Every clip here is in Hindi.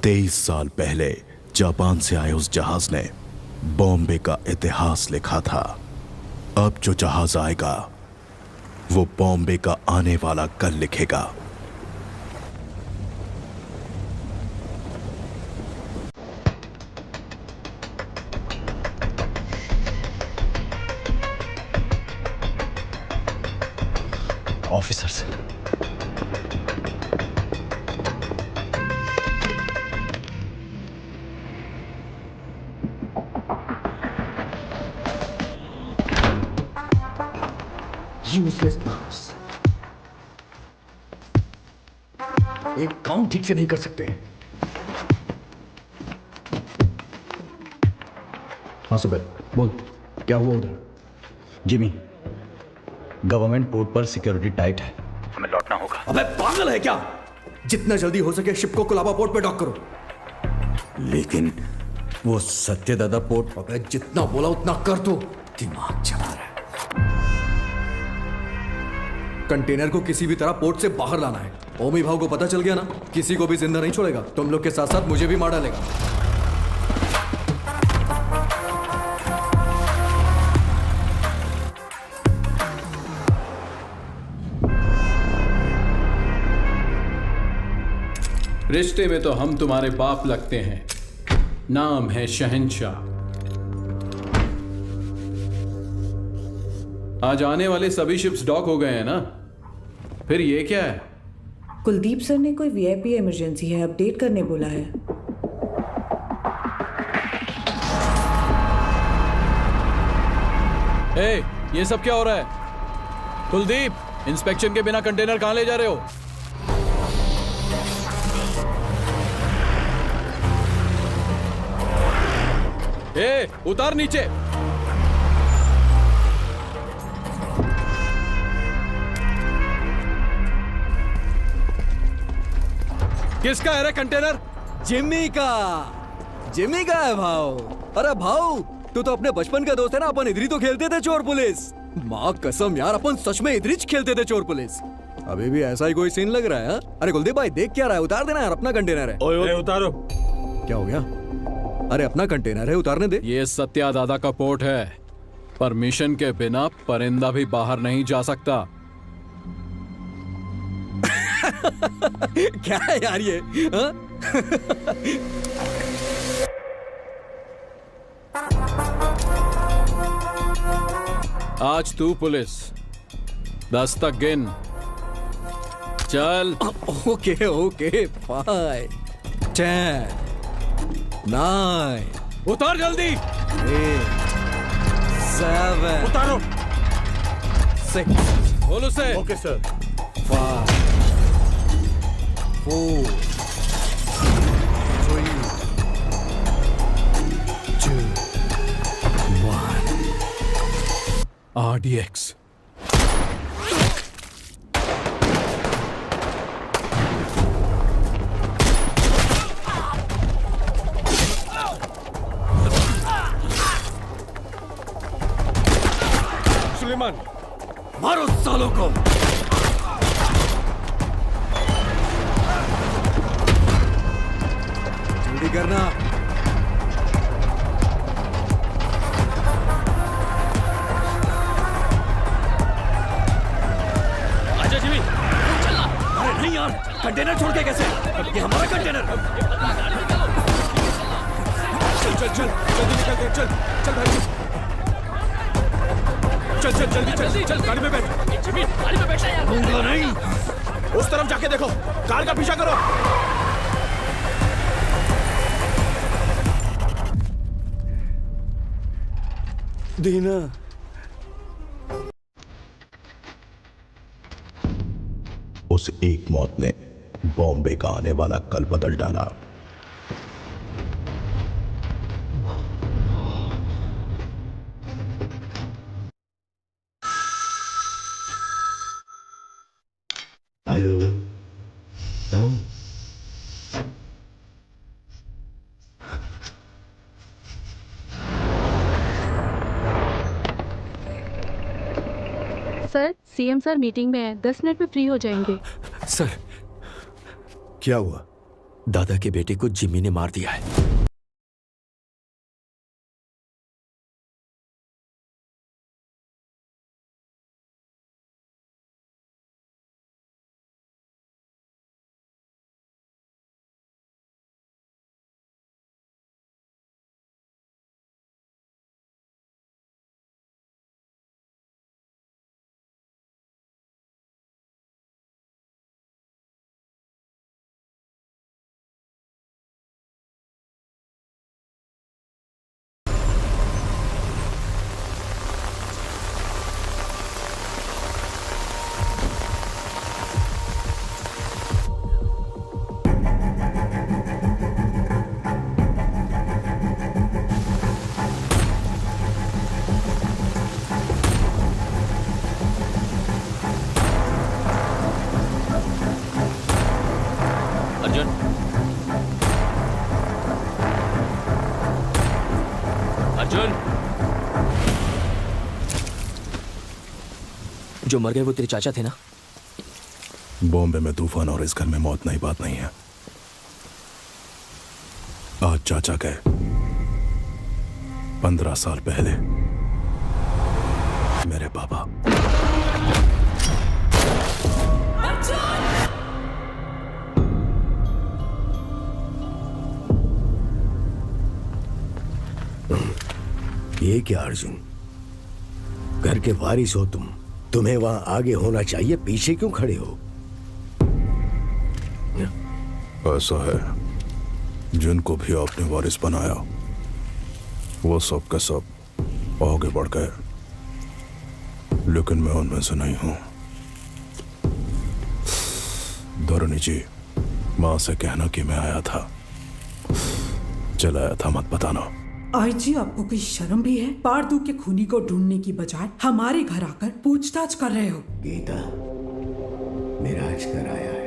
23 साल पहले जापान से आए उस जहाज ने बॉम्बे का इतिहास लिखा था। अब जो जहाज आएगा वो बॉम्बे का आने वाला कल लिखेगा। ऑफिसर्स, यूजलेस बॉस, एक काम ठीक से नहीं कर सकते। हाँ सुबह बोल, क्या हुआ उधर? जिमी, गवर्नमेंट पोर्ट पर सिक्योरिटी टाइट है, हमें लौटना होगा। अबे पागल है क्या? जितना जल्दी हो सके शिप को कोलाबा पोर्ट पे डॉक करो। लेकिन वो सत्यदादा पोर्ट। अबे जितना बोला उतना कर दो। दिमाग चला रहा है। कंटेनर को किसी भी तरह पोर्ट से बाहर लाना है। ओमी भाव को पता चल गया ना, किसी को भी जिंदा नहीं छोड़ेगा। तुम लोग के साथ साथ मुझे भी मार डालेगा। रिश्ते में तो हम तुम्हारे बाप लगते हैं, नाम है शहंशाह। आज आने वाले सभी शिप्स डॉक हो गए हैं ना, फिर ये क्या है? कुलदीप सर ने कोई वीआईपी इमरजेंसी है अपडेट करने बोला है। ए, ये सब क्या हो रहा है? कुलदीप, इंस्पेक्शन के बिना कंटेनर कहां ले जा रहे हो? ए, उतार नीचे। किसका है रे कंटेनर? जिम्मी का। जिम्मी का है भाव। अरे भाव, तू तो अपने बचपन का दोस्त है ना। अपन इधर ही तो खेलते थे चोर पुलिस। माँ कसम यार, अपन सच में इधर ही खेलते थे चोर पुलिस। अभी भी ऐसा ही कोई सीन लग रहा है हा? अरे कुलदीप भाई देख क्या रहा है? उतार देना यार, अपना कंटेनर है। ओए उतारो। क्या हो गया? अरे अपना कंटेनर है, उतारने दे। ये सत्या दादा का पोर्ट है। परमिशन के बिना परिंदा भी बाहर नहीं जा सकता। क्या है यार ये हा? आज तू पुलिस, 10 तक गिन। चल। ओके ओके, 5, 10, 9, उतार जल्दी। 8, 7, उतारो। 6, बोलो से। Okay sir. 5, 4, 3, 2, 1। RDX। सुलेमान, मारो सालों को। जल्दी करना। आजा जिमी, चलना। अरे नहीं यार, कंटेनर छोड़ के कैसे? ये हमारा कंटेनर। चल चल चल, जल्दी निकल। चल चल भाई, चल चल जल्दी चल चल, गाड़ी में बैठ। जिमी, गाड़ी में बैठना यार। दूंगा नहीं। उस तरफ जाके देखो, कार का पीछा करो। दीना, उस एक मौत ने बॉम्बे का आने वाला कल बदल डाला। सर, सीएम सर मीटिंग में है, 10 मिनट में फ्री हो जाएंगे। सर क्या हुआ? दादा के बेटे को जिम्मी ने मार दिया है। अर्जुन, अर्जुन, जो मर गए वो तेरे चाचा थे ना? बॉम्बे में तूफान और इस घर में मौत नई बात नहीं है। आज चाचा गए, 15 साल पहले मेरे पापा। ये क्या अर्जुन, घर के वारिस हो तुम, तुम्हें वहां आगे होना चाहिए, पीछे क्यों खड़े हो? ऐसा है, जिनको भी आपने वारिस बनाया वो सब के सब आगे बढ़ गए, लेकिन मैं उनमें से नहीं हूं। धरणी जी, मां से कहना कि मैं आया था, चलाया था, मत बताना। आई जी, आपको कोई शर्म भी है? पारदू के खूनी को ढूंढने की बजाय हमारे घर आकर पूछताछ कर रहे हो। गीता, मेरा आज घर आया है।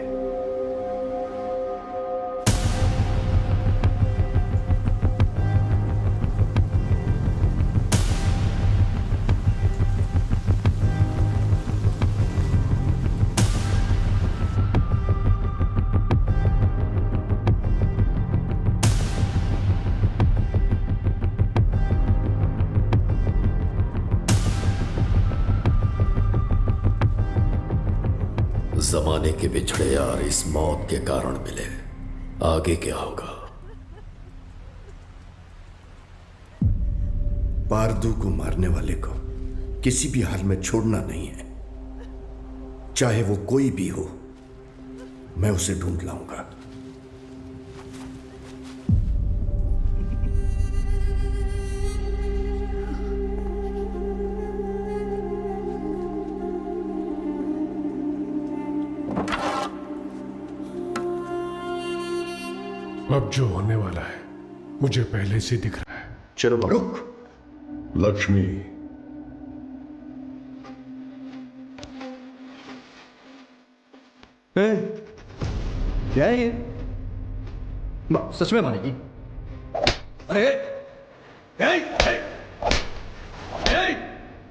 जमाने के बिछड़े यार इस मौत के कारण मिले, आगे क्या होगा? पारदू को मारने वाले को किसी भी हाल में छोड़ना नहीं है, चाहे वो कोई भी हो। मैं उसे ढूंढ लाऊंगा। अब जो होने वाला है मुझे पहले से दिख रहा है। चलो रुक। लक्ष्मी, क्या है ये? सच में मारेगी? अरे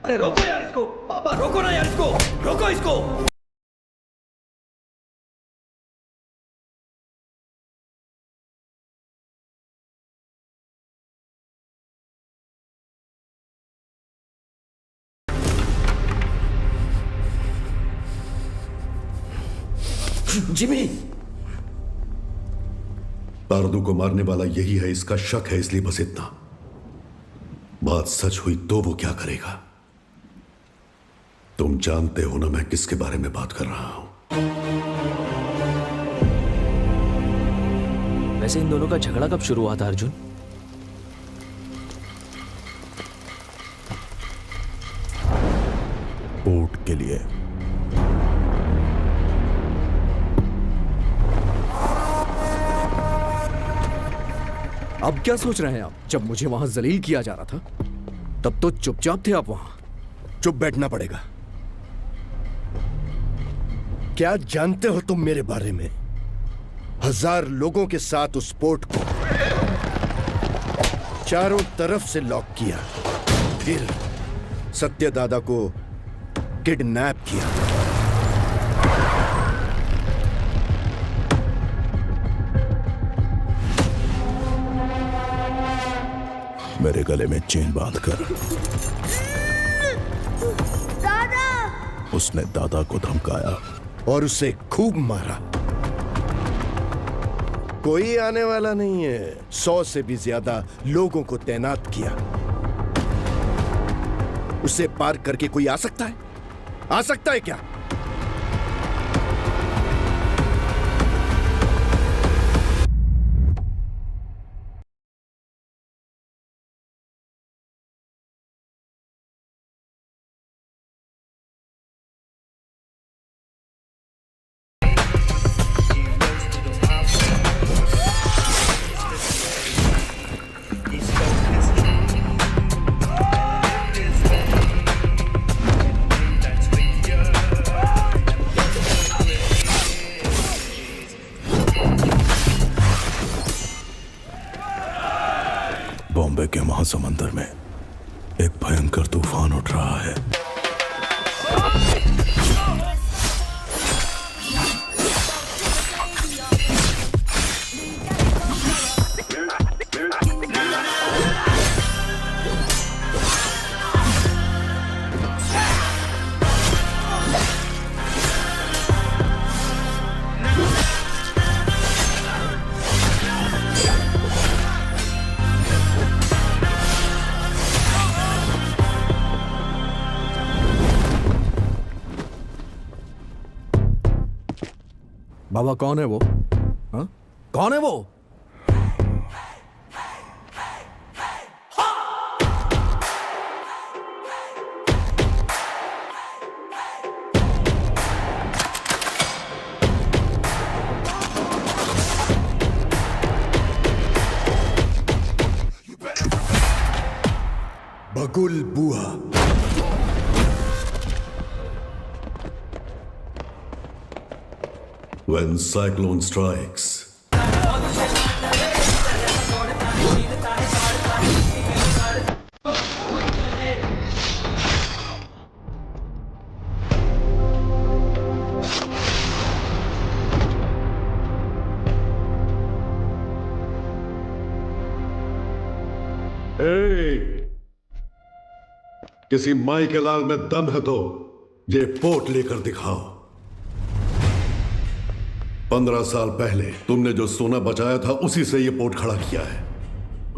अरे रोको यार इसको, पापा रोको ना यार इसको, रोको इसको। जिमी, पारदू को मारने वाला यही है, इसका शक है, इसलिए बस इतना। बात सच हुई तो वो क्या करेगा? तुम जानते हो ना मैं किसके बारे में बात कर रहा हूं। वैसे इन दोनों का झगड़ा कब शुरू हुआ था अर्जुन? पोर्ट के लिए। अब क्या सोच रहे हैं आप? जब मुझे वहां जलील किया जा रहा था तब तो चुपचाप थे आप वहां। चुप बैठना पड़ेगा। क्या जानते हो तुम मेरे बारे में? 1000 लोगों के साथ उस पोर्ट को चारों तरफ से लॉक किया, फिर सत्यदादा को किडनैप किया। मेरे गले में चेन बांधकर उसने दादा को धमकाया और उसे खूब मारा। कोई आने वाला नहीं है। 100 से भी ज्यादा लोगों को तैनात किया। उसे पार करके कोई आ सकता है? आ सकता है क्या? बॉम्बे के महासमुंदर में एक भयंकर तूफान उठ रहा है। बाबा कौन है वो? हाँ? कौन है वो? बगुल बुआ। When cyclone strikes, किसी माई के लाल में दम है तो ये पोर्ट लेकर दिखाओ। 15 साल पहले तुमने जो सोना बचाया था उसी से ये पोर्ट खड़ा किया है।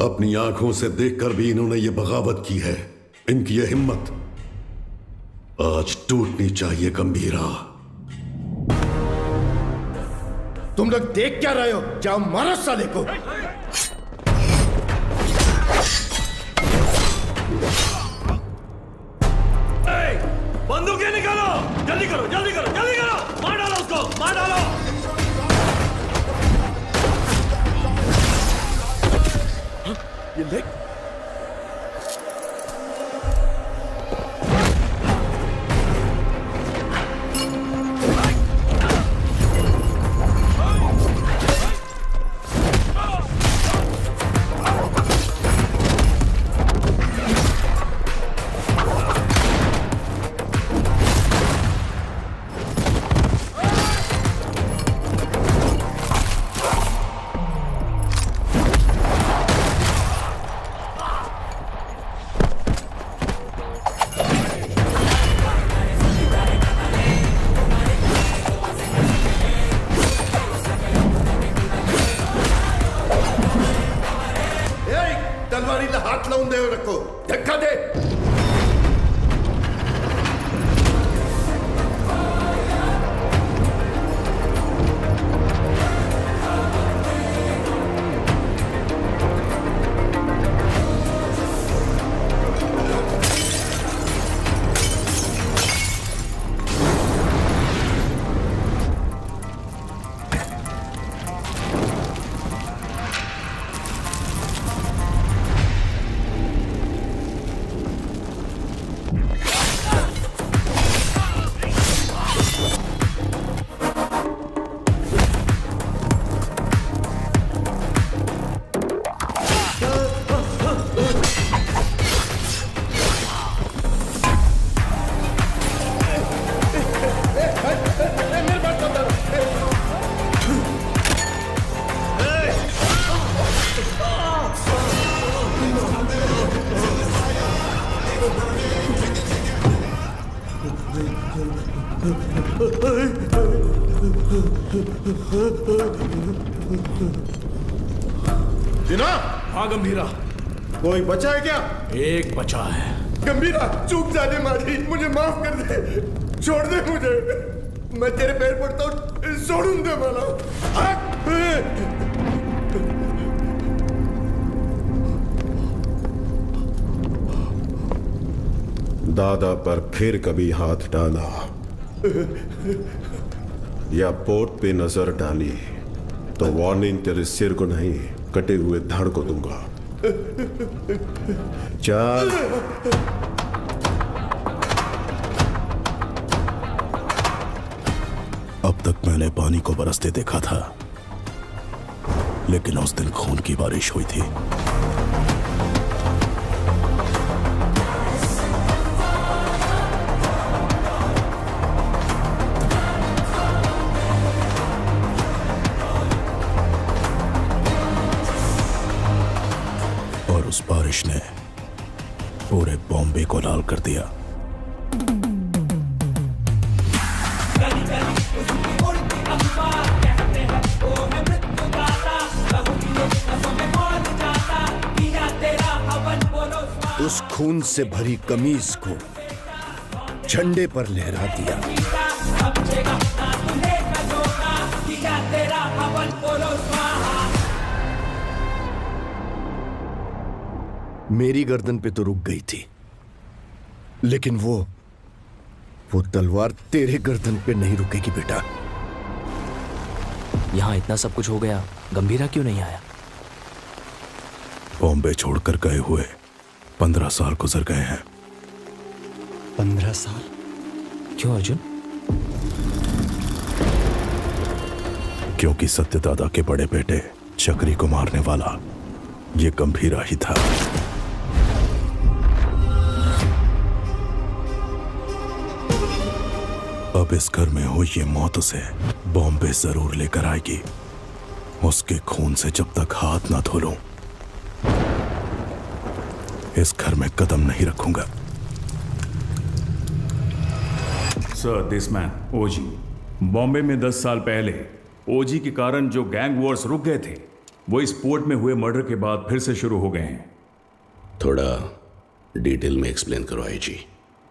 अपनी आंखों से देखकर भी इन्होंने ये बगावत की है। इनकी ये हिम्मत आज टूटनी चाहिए। गंभीरा, तुम लोग देख क्या रहे हो? जाओ मारो साले को। बंदूकें निकालो, जल्दी करो, जल्दी करो, जल्दी करो, मार डालो उसको, मार डालो। ये देख, तलवारीला हात लावून देऊ नको। धक्का दे। जिना, हाँ गंभीरा, कोई बचा है क्या? एक बचा है। गंभीरा, चूक जाने मारी, मुझे माफ कर दे, छोड़ दे मुझे, मैं तेरे पैर पड़ता हूँ, छोड़ूं दे मला। दादा पर फिर कभी हाथ डाला या पोर्ट पे नजर डाली तो वार्निंग तेरे सिर को नहीं, कटे हुए धड़ को दूंगा। चल। अब तक मैंने पानी को बरसते देखा था, लेकिन उस दिन खून की बारिश हुई थी। और उस बारिश ने पूरे बॉम्बे को लाल कर दिया। उस खून से भरी कमीज को झंडे पर लहरा दिया। मेरी गर्दन पे तो रुक गई थी, लेकिन वो तलवार तेरे गर्दन पे नहीं रुकेगी बेटा। यहाँ इतना सब कुछ हो गया, गंभीरा क्यों नहीं आया? बॉम्बे छोड़कर गए हुए 15 साल गुजर गए हैं। 15 साल? क्यों अर्जुन? क्योंकि सत्यदादा के बड़े बेटे चक्री को मारने वाला ये गंभीरा ही था। अब इस घर में हुई ये मौत उसे बॉम्बे जरूर लेकर आएगी। उसके खून से जब तक हाथ ना धो लूं, इस घर में कदम नहीं रखूंगा। सर, दिस मैन ओजी बॉम्बे में 10 साल पहले ओजी के कारण जो गैंग वॉर्स रुक गए थे, वो इस पोर्ट में हुए मर्डर के बाद फिर से शुरू हो गए हैं। थोड़ा डिटेल में एक्सप्लेन करो आईजी।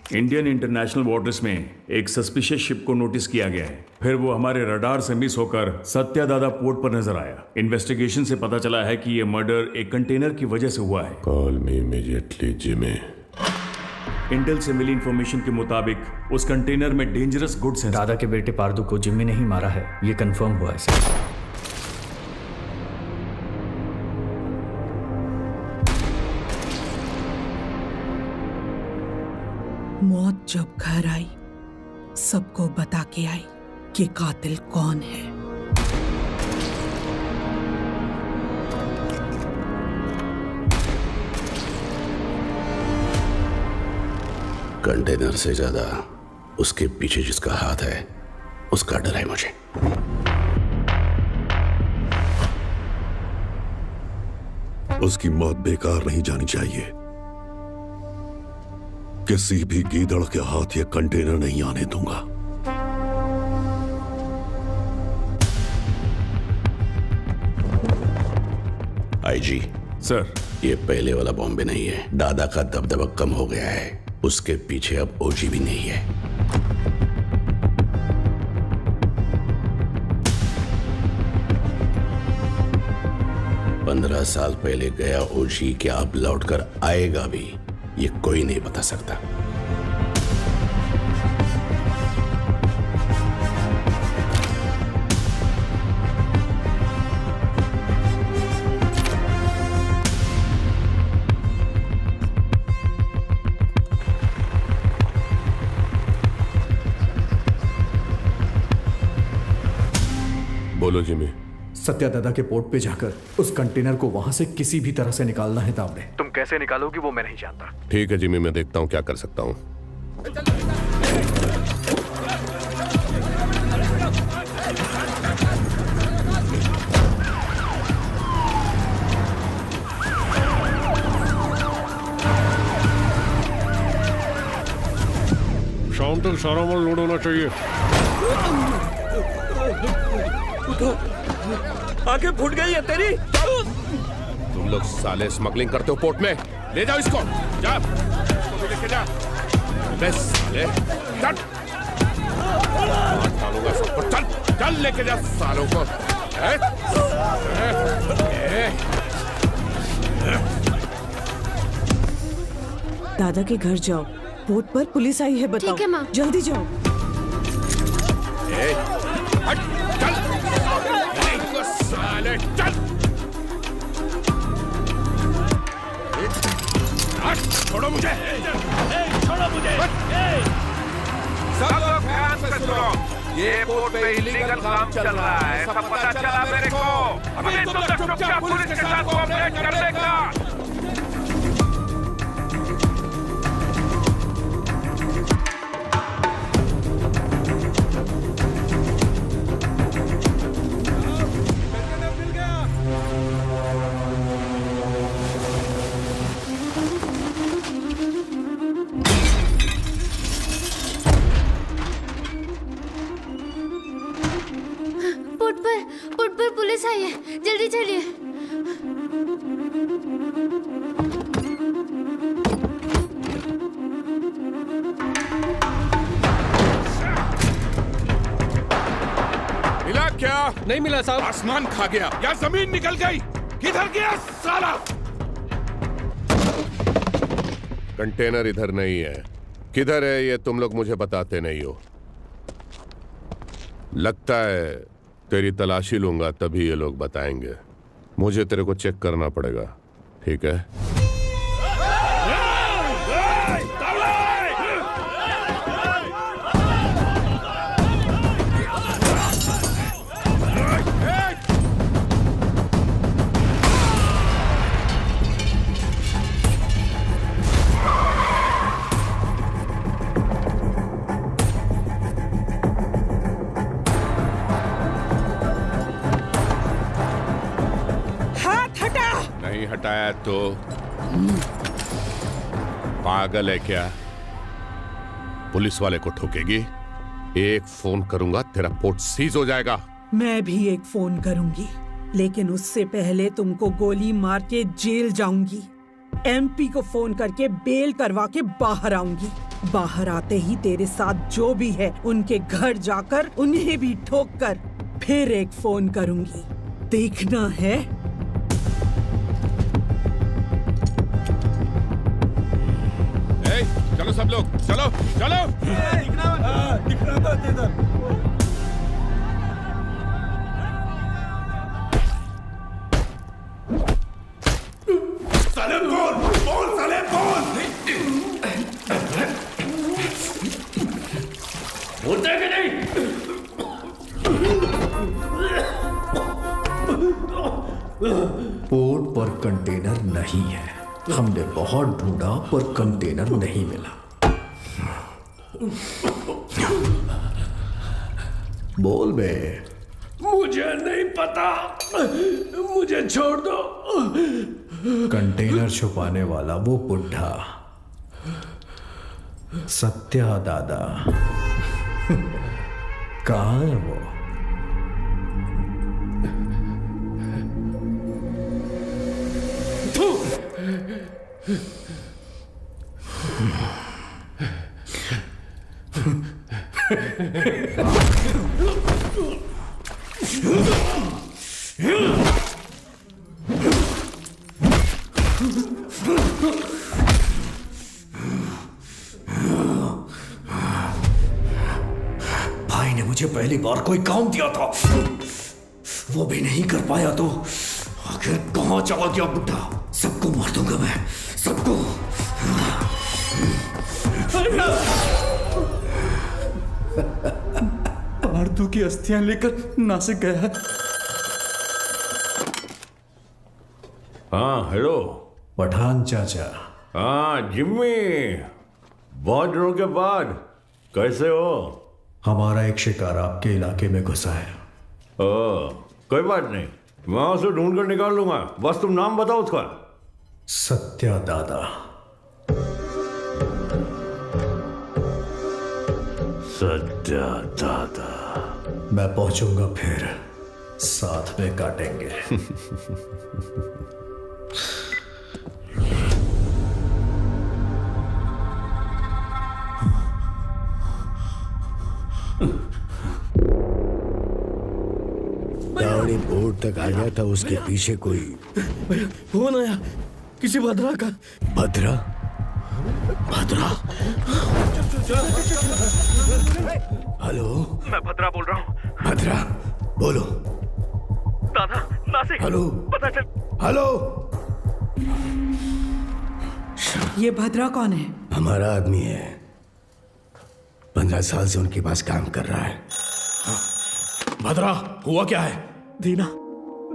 इंडियन इंटरनेशनल वाटर्स में एक सस्पिशियस शिप को नोटिस किया गया है। फिर वो हमारे रडार से मिस होकर सत्यादादा पोर्ट पर नजर आया। इन्वेस्टिगेशन से पता चला है कि ये मर्डर एक कंटेनर की वजह से हुआ है। Call me immediately Jimmy. Intel से मिली इंफॉर्मेशन के मुताबिक उस कंटेनर में डेंजरस गुड्स हैं। दादा के बेटे पारदू को जिम्मी ने ही मारा है, ये कंफर्म हुआ है सर। मौत जब घर आई, सबको बता के आई कि कातिल कौन है। कंटेनर से ज्यादा उसके पीछे जिसका हाथ है, उसका डर है मुझे। उसकी मौत बेकार नहीं जानी चाहिए। किसी भी गीदड़ के हाथ ये कंटेनर नहीं आने दूंगा। आईजी सर, ये पहले वाला बॉम्बे नहीं है। दादा का दबदबा कम हो गया है, उसके पीछे अब ओजी भी नहीं है। पंद्रह साल पहले गया ओजी क्या अब लौटकर आएगा भी, ये कोई नहीं बता सकता। बोलो जिमी। सत्यादादा के पोर्ट पे जाकर उस कंटेनर को वहां से किसी भी तरह से निकालना है तावड़े। तुम कैसे निकालोगी वो मैं नहीं जानता। ठीक है जिमी, मैं देखता हूं क्या कर सकता हूं। शाम तक सारा माल लोड होना चाहिए। आंखें फूट गई है तेरी। तुम लोग साले स्मगलिंग करते हो पोर्ट में, ले जाओ इसको, जा इसको भी लेके जा। बे साले चल, मार डालूंगा सबको, चल चल लेके जा सालों को। दादा के घर जाओ, बोट पर पुलिस आई है, बताओ। ठीक है माँ। जल्दी जाओ। हट, चल साले चल, छोड़ो मुझे, छोड़ो मुझे। सब लोग ध्यान से सुनो, ये बोट पे इलीगल काम चल रहा है, सब पता चला मेरे को। अभी तुम लोग चुपचाप पुलिस के साथ कोऑपरेट कर लेगा। पुट पर पुलिस आई है, जल्दी चलिए। मिला क्या? नहीं मिला साहब। आसमान खा गया या जमीन निकल गई? किधर गया साला? कंटेनर इधर नहीं है, किधर है ये तुम लोग मुझे बताते नहीं हो। लगता है तेरी तलाशी लूंगा तभी ये लोग बताएंगे। मुझे तेरे को चेक करना पड़ेगा, ठीक है? हटाया तो पागल है क्या? पुलिस वाले को ठोकेगी? एक फोन करूंगा तेरा पोर्ट सीज हो जाएगा। मैं भी एक फोन करूंगी, लेकिन उससे पहले तुमको गोली मार के जेल जाऊंगी। एमपी को फोन करके बेल करवा के बाहर आऊंगी। बाहर आते ही तेरे साथ जो भी है उनके घर जाकर उन्हें भी ठोक कर फिर एक फोन करूंगी। देखना है? चलो सब लोग, चलो चलो। साले बोल साले बोल। बोलते हैं कि नहीं? पोर्ट पर कंटेनर नहीं है। हमने बहुत ढूंढा पर कंटेनर नहीं मिला। बोल बे। मुझे नहीं पता, मुझे छोड़ दो। कंटेनर छुपाने वाला वो बुढ़ा सत्या दादा कहाँ है वो? भाई ने मुझे पहली बार कोई काम दिया था, वो भी नहीं कर पाया तो आखिर कहां चला गया बुढ़ा? सबको मार दूंगा मैं, सबको। पार्थू की अस्थियां लेकर नासिक गया है। हाँ हेलो पठान चाचा। हाँ जिम्मी, बहुत दिनों के बाद कैसे हो? हमारा एक शिकार आपके इलाके में घुसा है। कोई बात नहीं, मैं उसे ढूंढ कर निकाल लूंगा, बस तुम नाम बताओ उसका। सत्या दादा। सत्या दादा। मैं पहुंचूंगा फिर साथ में काटेंगे। दावड़ी बोर्ड तक आ गया था, उसके पीछे कोई फोन आया किसी भद्रा का। भद्रा? भद्रा? हेलो, मैं भद्रा बोल रहा हूँ। भद्रा बोलो। दादा नासिक, हेलो, पता चल। हेलो। ये भद्रा कौन है? हमारा आदमी है, 15 साल से उनके पास काम कर रहा है। भद्रा, हुआ क्या है? दीना,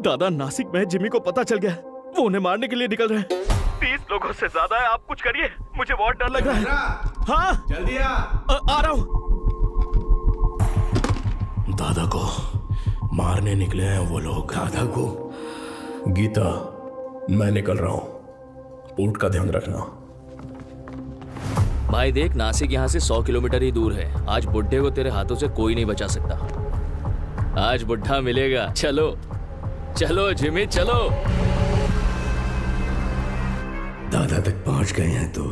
दादा नासिक में जिमी को पता चल गया, वो उन्हें मारने के लिए निकल रहे हैं। 30 लोगों से ज्यादा है, आप कुछ करिए, मुझे बहुत डर लग रहा है। हाँ जल्दी आ रहा हूँ। दादा को मारने निकले हैं वो लोग। दादा को? गीता, मैं निकल रहा हूँ, पोर्ट का ध्यान रखना। भाई देख, नासिक यहाँ से 100 किलोमीटर ही दूर है। आज बुड्ढे को तेरे हाथों से कोई नहीं बचा सकता। आज बुड्ढा मिलेगा। चलो चलो जिमी, चलो। दादा तक पहुंच गए हैं तो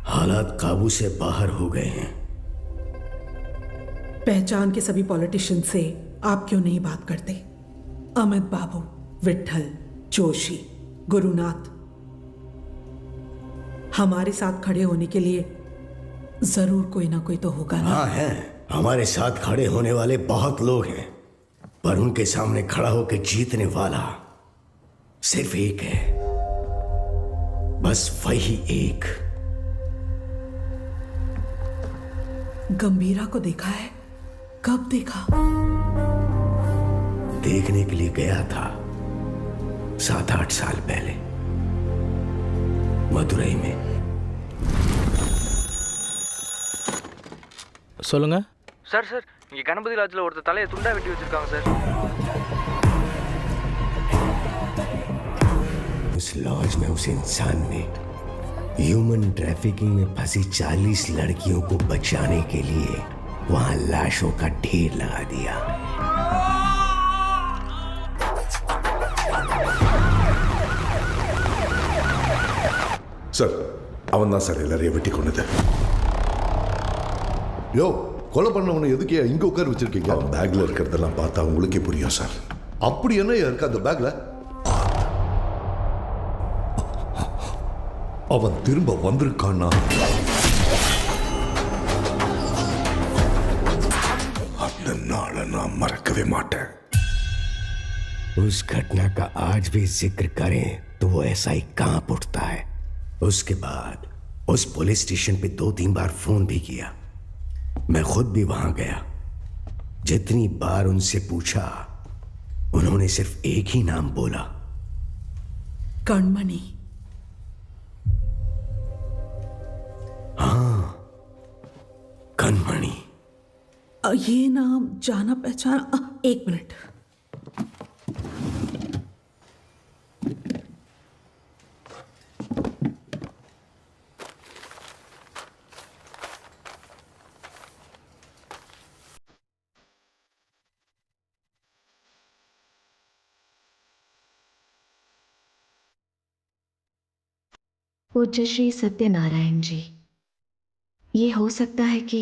हालात काबू से बाहर हो गए हैं। पहचान के सभी पॉलिटिशियन से आप क्यों नहीं बात करते? अमित बाबू, विट्ठल, जोशी, गुरुनाथ, हमारे साथ खड़े होने के लिए जरूर कोई ना कोई तो होगा ना? हाँ है, हमारे साथ खड़े होने वाले बहुत लोग हैं, पर उनके सामने खड़ा होकर जीतने वाला सिर्फ एक है, बस वही एक। गंभीरा को देखा है? कब देखा? देखने के लिए गया था 7-8 साल पहले मदुरई में। சொல்லுங்க சார் சார், இங்க கணபதி லாட்ஜ்ல ஒருத்தர் தலையை துண்டா வெட்டி வச்சிருக்காங்க சார்। उस लॉज में उस इंसान ने ह्यूमन ट्रैफिकिंग में फंसी 40 लड़कियों को बचाने के लिए वहां लाशों का ढेर लगा दिया। சார், அவன் தான் சார் எல்லாரையும் வெட்டி கொண்டது. யோ, கொலை பண்ணவனை எதுக்கே இங்க உட்கார வச்சிருக்கீங்க? அவன் பேக்ல இருக்கிறதெல்லாம் பார்த்தா உங்களுக்கே புரியும் சார். அப்படி என்ன இருக்கு அந்த பேக்ல? அவன் திரும்ப வந்திருக்கானா? அந்த நாளை நான் மறக்கவே மாட்டேன். उस घटना का आज भी जिक्र करें तो वो ऐसा ही कांप उठता है। उसके बाद उस पुलिस स्टेशन पे 2-3 बार फोन भी किया। मैं खुद भी वहां गया। जितनी बार उनसे पूछा, उन्होंने सिर्फ एक ही नाम बोला, कणमणि। हाँ, कणमणि। ये नाम जाना पहचाना। एक मिनट। पूज्य श्री सत्यनारायण जी, ये हो सकता है कि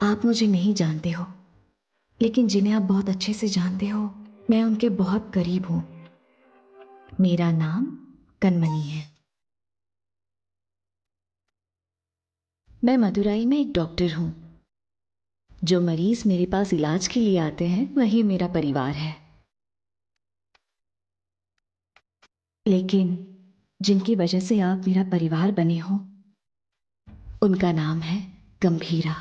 आप मुझे नहीं जानते हो, लेकिन जिन्हें आप बहुत अच्छे से जानते हो, मैं उनके बहुत करीब हूं। मेरा नाम कणमणि है। मैं मदुरई में एक डॉक्टर हूं। जो मरीज मेरे पास इलाज के लिए आते हैं वही मेरा परिवार है, लेकिन जिनकी वजह से आप मेरा परिवार बने हो, उनका नाम है गंभीरा।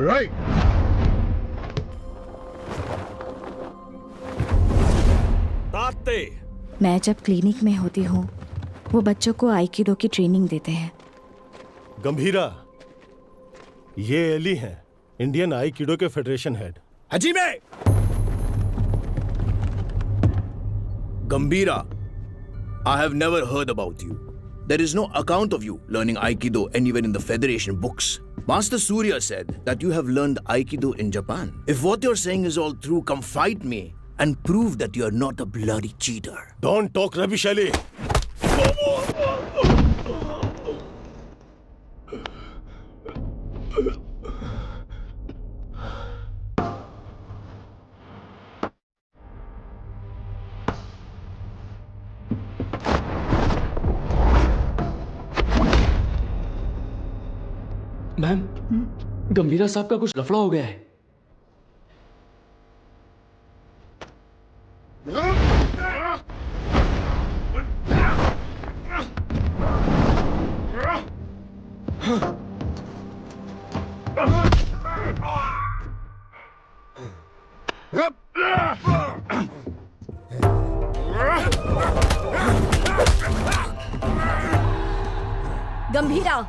राइट। मैं जब क्लिनिक में होती हूँ, वो बच्चों को आइकिडो की ट्रेनिंग देते हैं। गंभीरा, ये एली हैं, इंडियन आईकिडो के federation head. Hajime Gambhira, I have never heard about you. There is no account of you learning Aikido anywhere in the Federation books. Master Surya said that you have learned Aikido in Japan. If what you're saying is all true, come fight me and prove that you're not a bloody cheater. Don't talk rubbish, Ali. Ma'am, Gambhira साहब का कुछ लफड़ा हो गया है। गंभीरा,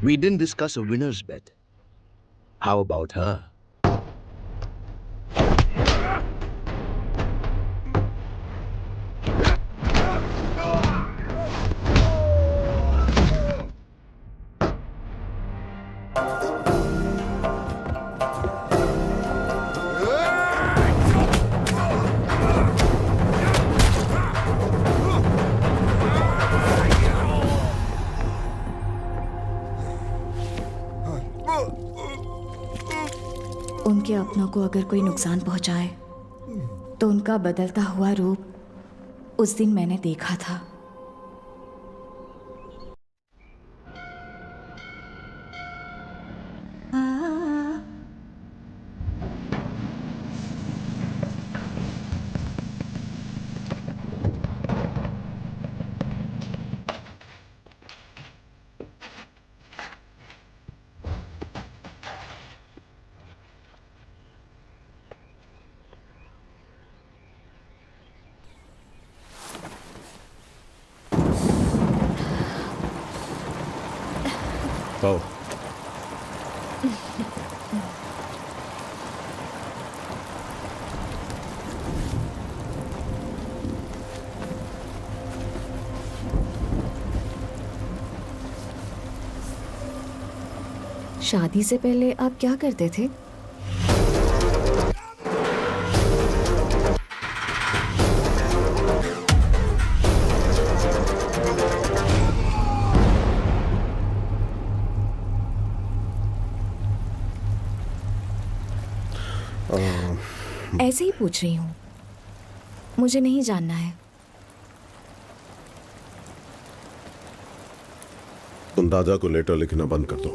We didn't discuss a winner's bet. How about her? उनके अपनों को अगर कोई नुकसान पहुंचाए तो उनका बदलता हुआ रूप उस दिन मैंने देखा था। पाओ। शादी से पहले आप क्या करते थे? ऐसे ही पूछ रही हूँ, मुझे नहीं जानना है। तुम दादा को लेटर लिखना बंद कर दो।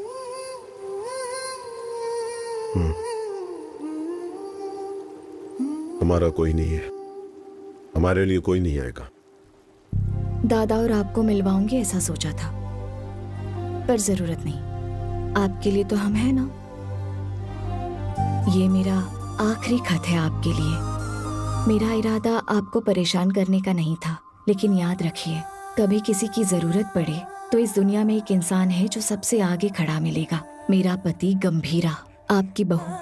हमारा कोई नहीं है, हमारे लिए कोई नहीं आएगा। दादा और आपको मिलवाऊंगी ऐसा सोचा था, पर जरूरत नहीं। आपके लिए तो हम हैं ना। ये मेरा आखिरी खत है आपके लिए। मेरा इरादा आपको परेशान करने का नहीं था, लेकिन याद रखिए, कभी किसी की जरूरत पड़े तो इस दुनिया में एक इंसान है जो सबसे आगे खड़ा मिलेगा। मेरा पति गंभीरा, आपकी बहू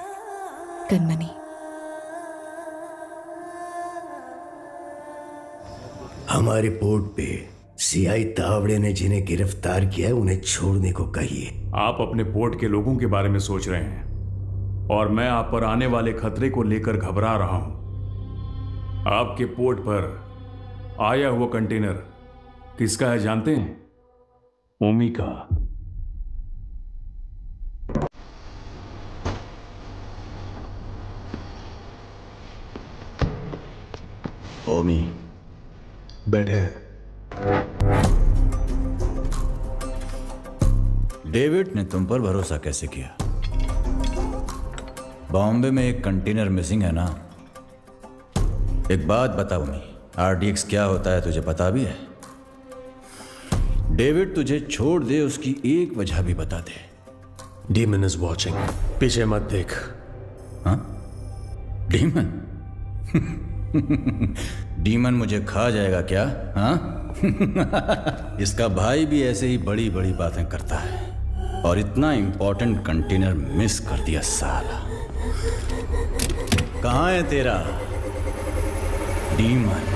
कनमनी। हमारे पोर्ट पे सीआई तावड़े ने जिन्हें गिरफ्तार किया है उन्हें छोड़ने को कहिए। आप अपने पोर्ट के लोगों के बारे में सोच रहे हैं और मैं आप पर आने वाले खतरे को लेकर घबरा रहा हूं। आपके पोर्ट पर आया हुआ कंटेनर किसका है जानते हैं? ओमी का। ओमी बैठे। डेविड ने तुम पर भरोसा कैसे किया? बॉम्बे में एक कंटेनर मिसिंग है ना। एक बात बताओ मी, आरडीएक्स क्या होता है तुझे पता भी है? डेविड तुझे छोड़ दे उसकी एक वजह भी बता दे। डीमन इज वॉचिंग, पीछे मत देख। हाँ? डीमन? डीमन मुझे खा जाएगा क्या? हाँ? इसका भाई भी ऐसे ही बड़ी बड़ी बातें करता है और इतना इंपॉर्टेंट कंटेनर मिस कर दिया साला। कहाँ है तेरा डीमन?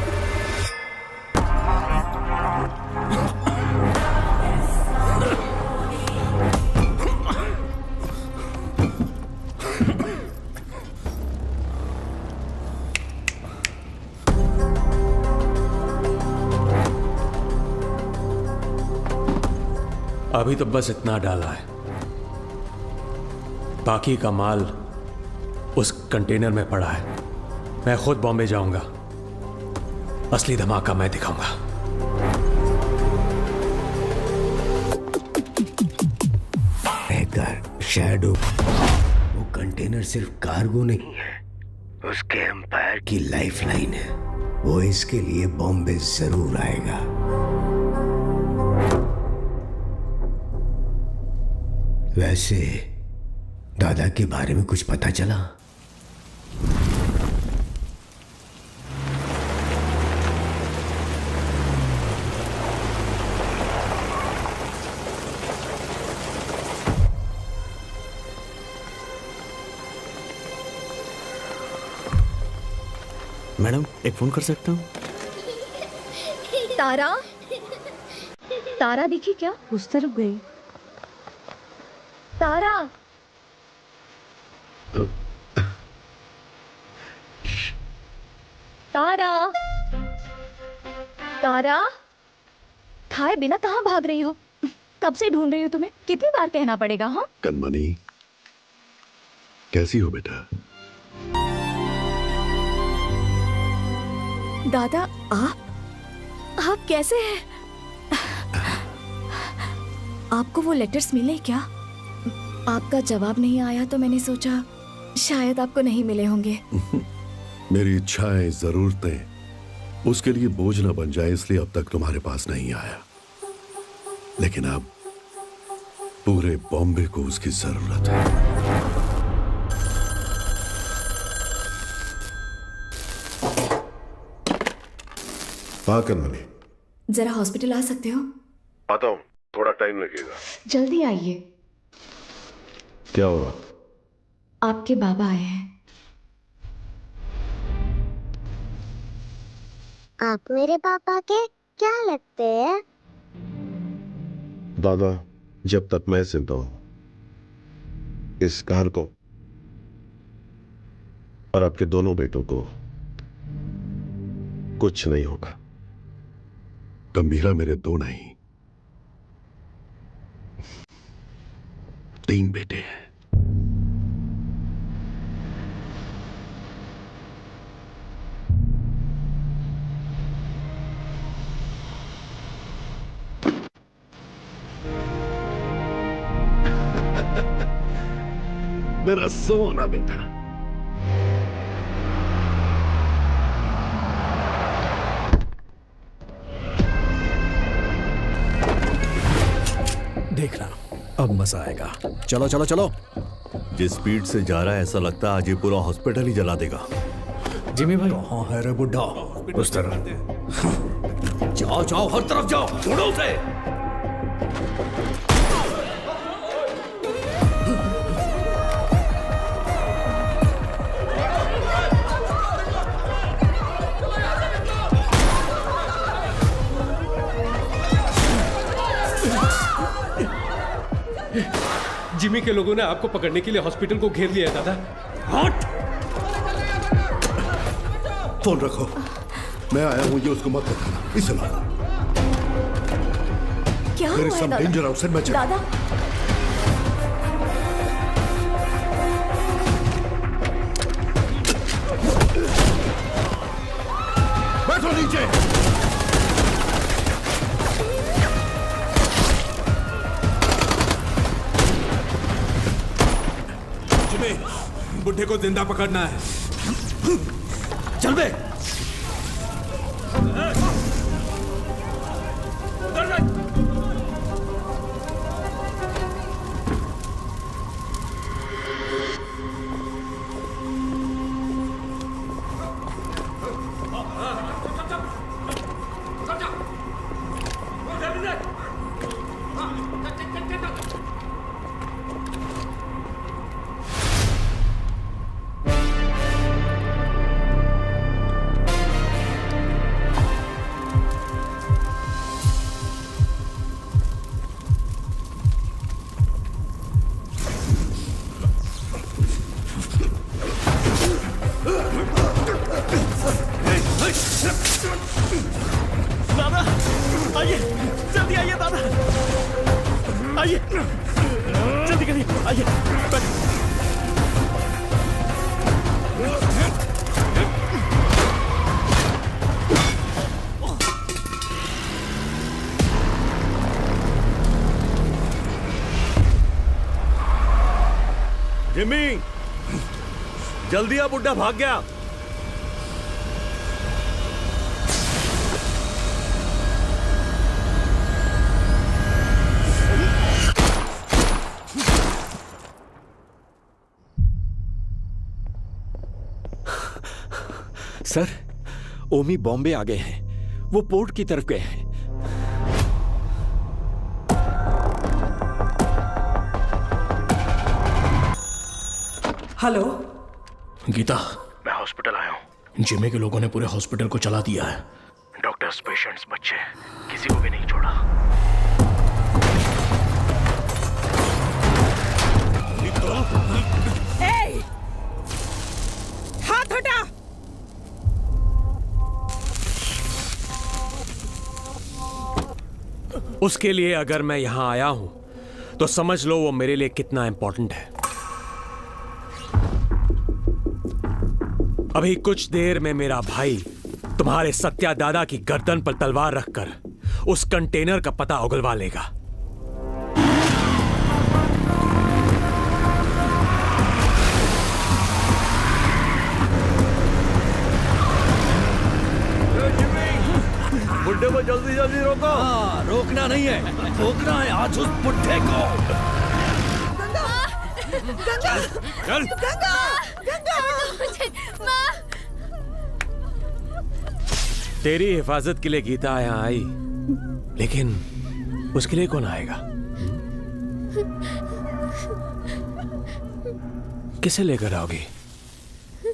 अभी तो बस इतना डाला है, बाकी का माल उस कंटेनर में पड़ा है। मैं खुद बॉम्बे जाऊंगा, असली धमाका मैं दिखाऊंगा। हैकर शैडो, वो कंटेनर सिर्फ कार्गो नहीं है, उसके एम्पायर की लाइफलाइन है। वो इसके लिए बॉम्बे जरूर आएगा। वैसे दादा के बारे में कुछ पता चला? मैडम एक फोन कर सकता हूँ? तारा, तारा दिखी क्या? उस तरफ गई। तारा, तारा, तारा, खाए बिना कहाँ भाग रही हो? कब से ढूंढ रही हो तुम्हें, कितनी बार कहना पड़ेगा? हाँ कनमनी, कैसी हो बेटा? दादा, आप कैसे हैं? आपको वो लेटर्स मिले क्या? आपका जवाब नहीं आया तो मैंने सोचा शायद आपको नहीं मिले होंगे। मेरी इच्छाएं, जरूरतें उसके लिए बोझ न बन जाए, इसलिए अब तक तुम्हारे पास नहीं आया। लेकिन अब पूरे बॉम्बे को उसकी जरूरत है। हाँ कनमनी, जरा हॉस्पिटल आ सकते हो? आता हूँ, थोड़ा टाइम लगेगा। जल्दी आइए। क्या हुआ? आपके बाबा आए हैं। आप मेरे पापा के क्या लगते हैं? दादा, जब तक मैं जिंदा हूं, इस घर को और आपके दोनों बेटों को कुछ नहीं होगा। गंभीरा मेरे दो नहीं, 3 बेटे हैं। मेरा सोना बेटा। देखना अब मजा आएगा। चलो चलो चलो। जिस स्पीड से जा रहा है ऐसा लगता है आज ये पूरा हॉस्पिटल ही जला देगा। जिमी भाई, कहाँ है रे बुड्ढा? उस तरह जाओ जाओ, हर तरफ जाओ, छोड़ो उसे। जिमी के लोगों ने आपको पकड़ने के लिए हॉस्पिटल को घेर लिया दादा। हट! फोन रखो, मैं आया हूं, ये उसको मत बताना। इसे लो। क्या हुआ है दादा? डेंजर आउटसाइड, मैं चला। दादा, बैठो नीचे। बुड्ढे को जिंदा पकड़ना है। चल बे। आइए जल्दी करिए, आइए बैठ। जिमी, जल्दी आ, बुड्ढा भाग गया। सर, ओमी बॉम्बे आ गए हैं। वो पोर्ट की तरफ गए हैं। हेलो गीता, मैं हॉस्पिटल आया हूँ। जिमी के लोगों ने पूरे हॉस्पिटल को चला दिया है। डॉक्टर्स, पेशेंट्स, बच्चे, किसी को भी नहीं छोड़ा। ए! हाथ हटा। उसके लिए अगर मैं यहां आया हूं तो समझ लो वो मेरे लिए कितना इंपॉर्टेंट है। अभी कुछ देर में मेरा भाई तुम्हारे सत्या दादा की गर्दन पर तलवार रखकर उस कंटेनर का पता उगलवा लेगा। बुड्ढे को जल्दी जल्दी रोको। हाँ, रोकना नहीं है, ठोकना है आज उस बुड्ढे को। गंगा! चल। गंगा! गंगा! तेरी हिफाजत के लिए गीता यहाँ आई, लेकिन उसके लिए कौन आएगा? किसे लेकर आओगी?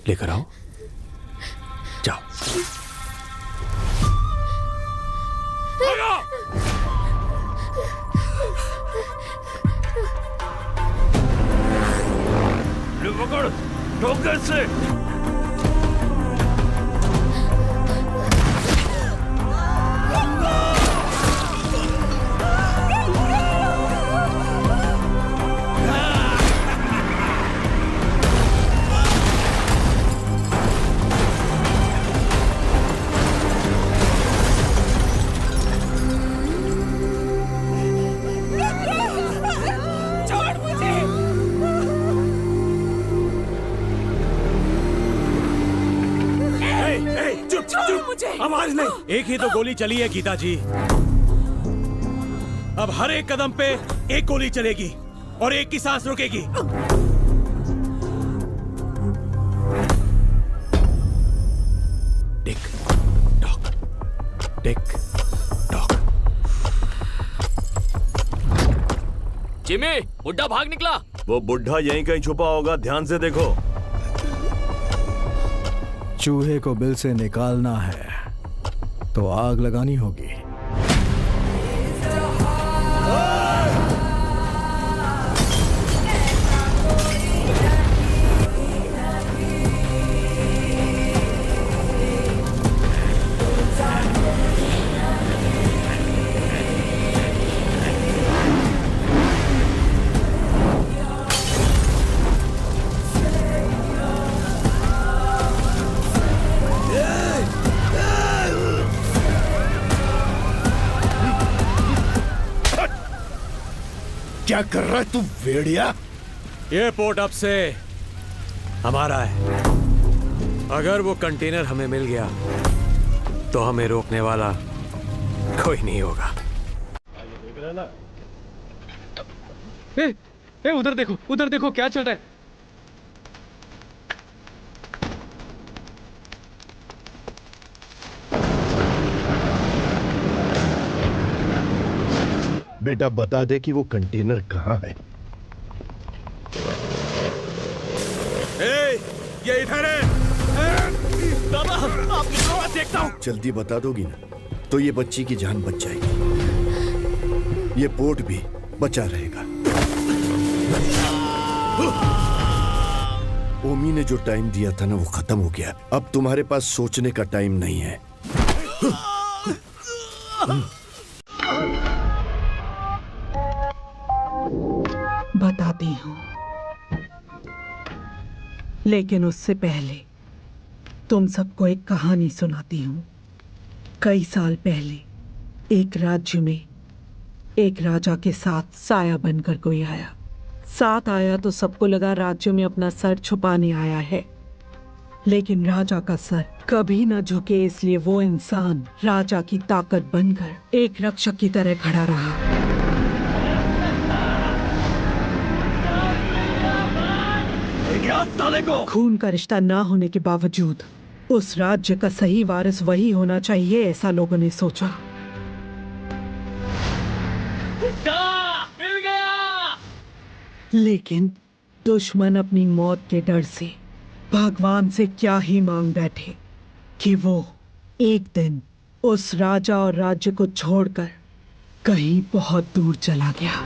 लेकर आओ, जाओ। पकड़, ठोक से। छोड़ मुझे। चुप चुप, मुझे। आवाज नहीं। एक ही तो गोली चली है गीता जी। अब हर एक कदम पे एक गोली चलेगी और एक की सांस रुकेगी। Tick tock, tick tock. Jimmy, बुड्ढा भाग निकला। वो बुड्ढा यहीं कहीं छुपा होगा, ध्यान से देखो। चूहे को बिल से निकालना है तो आग लगानी होगी। क्या कर रहा है तू भेड़िया? ये पोर्ट अब से हमारा है। अगर वो कंटेनर हमें मिल गया तो हमें रोकने वाला कोई नहीं होगा। उधर देखो क्या चल रहा है। बेटा बता दे कि वो कंटेनर कहाँ है। ये इधर है। दादा, आप निकलो, मैं देखता हूँ। जल्दी बता दोगी ना तो ये बच्ची की जान बच जाएगी, ये पोर्ट भी बचा रहेगा। ओमी ने जो टाइम दिया था ना वो खत्म हो गया। अब तुम्हारे पास सोचने का टाइम नहीं है। बताती हूँ, लेकिन उससे पहले तुम सबको एक कहानी सुनाती हूँ। कई साल पहले एक राज्य में एक राजा के साथ साया बनकर कोई आया। साथ आया तो सबको लगा राज्य में अपना सर छुपाने आया है, लेकिन राजा का सर कभी न झुके, इसलिए वो इंसान राजा की ताकत बनकर एक रक्षक की तरह खड़ा रहा। खून का रिश्ता ना होने के बावजूद उस राज्य का सही वारिस वही होना चाहिए, ऐसा लोगों ने सोचा। मिल गया। लेकिन दुश्मन अपनी मौत के डर से भगवान से क्या ही मांग बैठे कि वो एक दिन उस राजा और राज्य को छोड़कर कहीं बहुत दूर चला गया।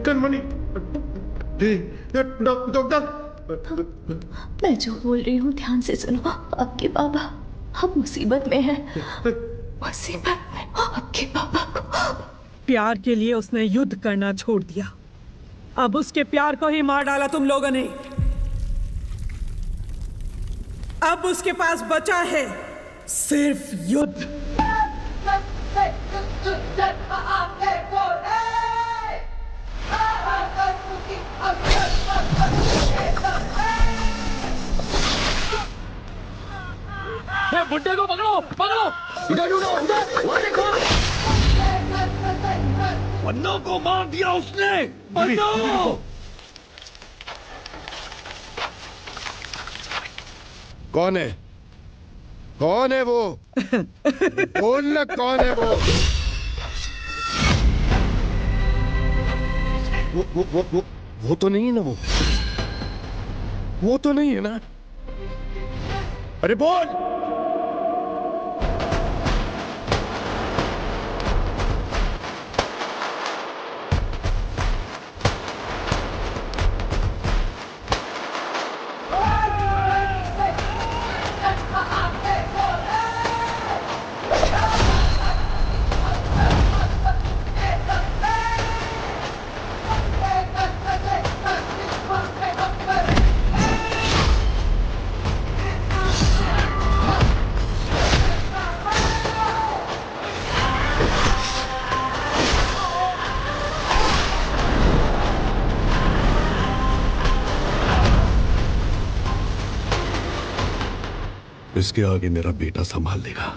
कनमणि, डॉक्टर। मैं जो बोल रही हूँ ध्यान से सुनो। आपके बाबा अब मुसीबत में है, मुसीबत में। आपके बाबा को प्यार के लिए उसने युद्ध करना छोड़ दिया। अब उसके प्यार को ही मार डाला तुम लोगों ने। अब उसके पास बचा है सिर्फ युद्ध। बुड्ढे को पकड़ो, पकड़ो। इधर ढूंढो, उधर, वहाँ देखो। बन्नों को मार दिया उसने। बन्नों। कौन है? कौन है वो? बोलना, कौन है वो? वो तो नहीं है ना, वो तो नहीं है ना। अरे बोल। इसके आगे मेरा बेटा संभाल लेगा।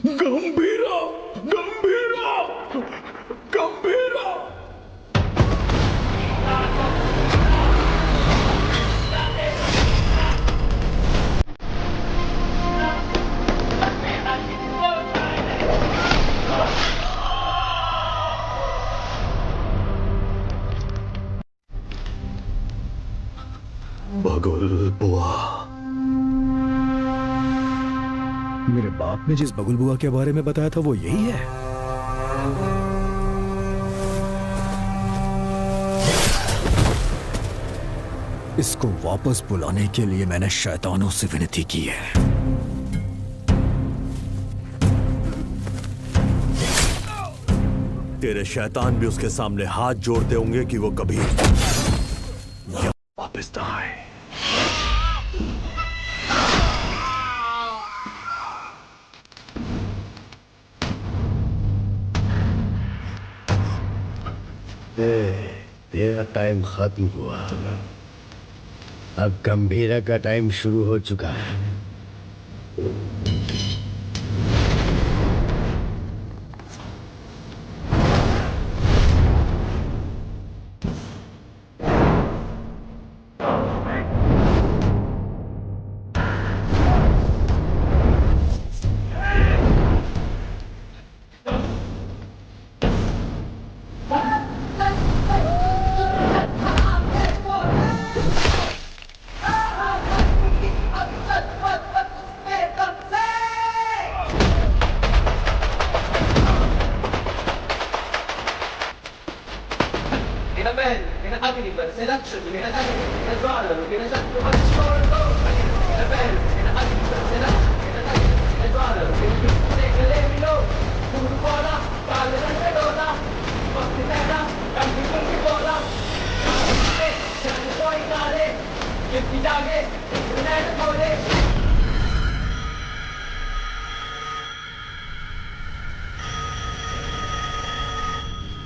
गंभीरा, गंभीरा, गंभीरा। बगुल बुआ। मेरे बाप ने जिस बगुल बुआ के बारे में बताया था वो यही है। इसको वापस बुलाने के लिए मैंने शैतानों से विनती की है। तेरे शैतान भी उसके सामने हाथ जोड़ते होंगे कि वो कभी वापस ना आए। तेरा टाइम खत्म हुआ, अब गंभीरा का टाइम शुरू हो चुका है।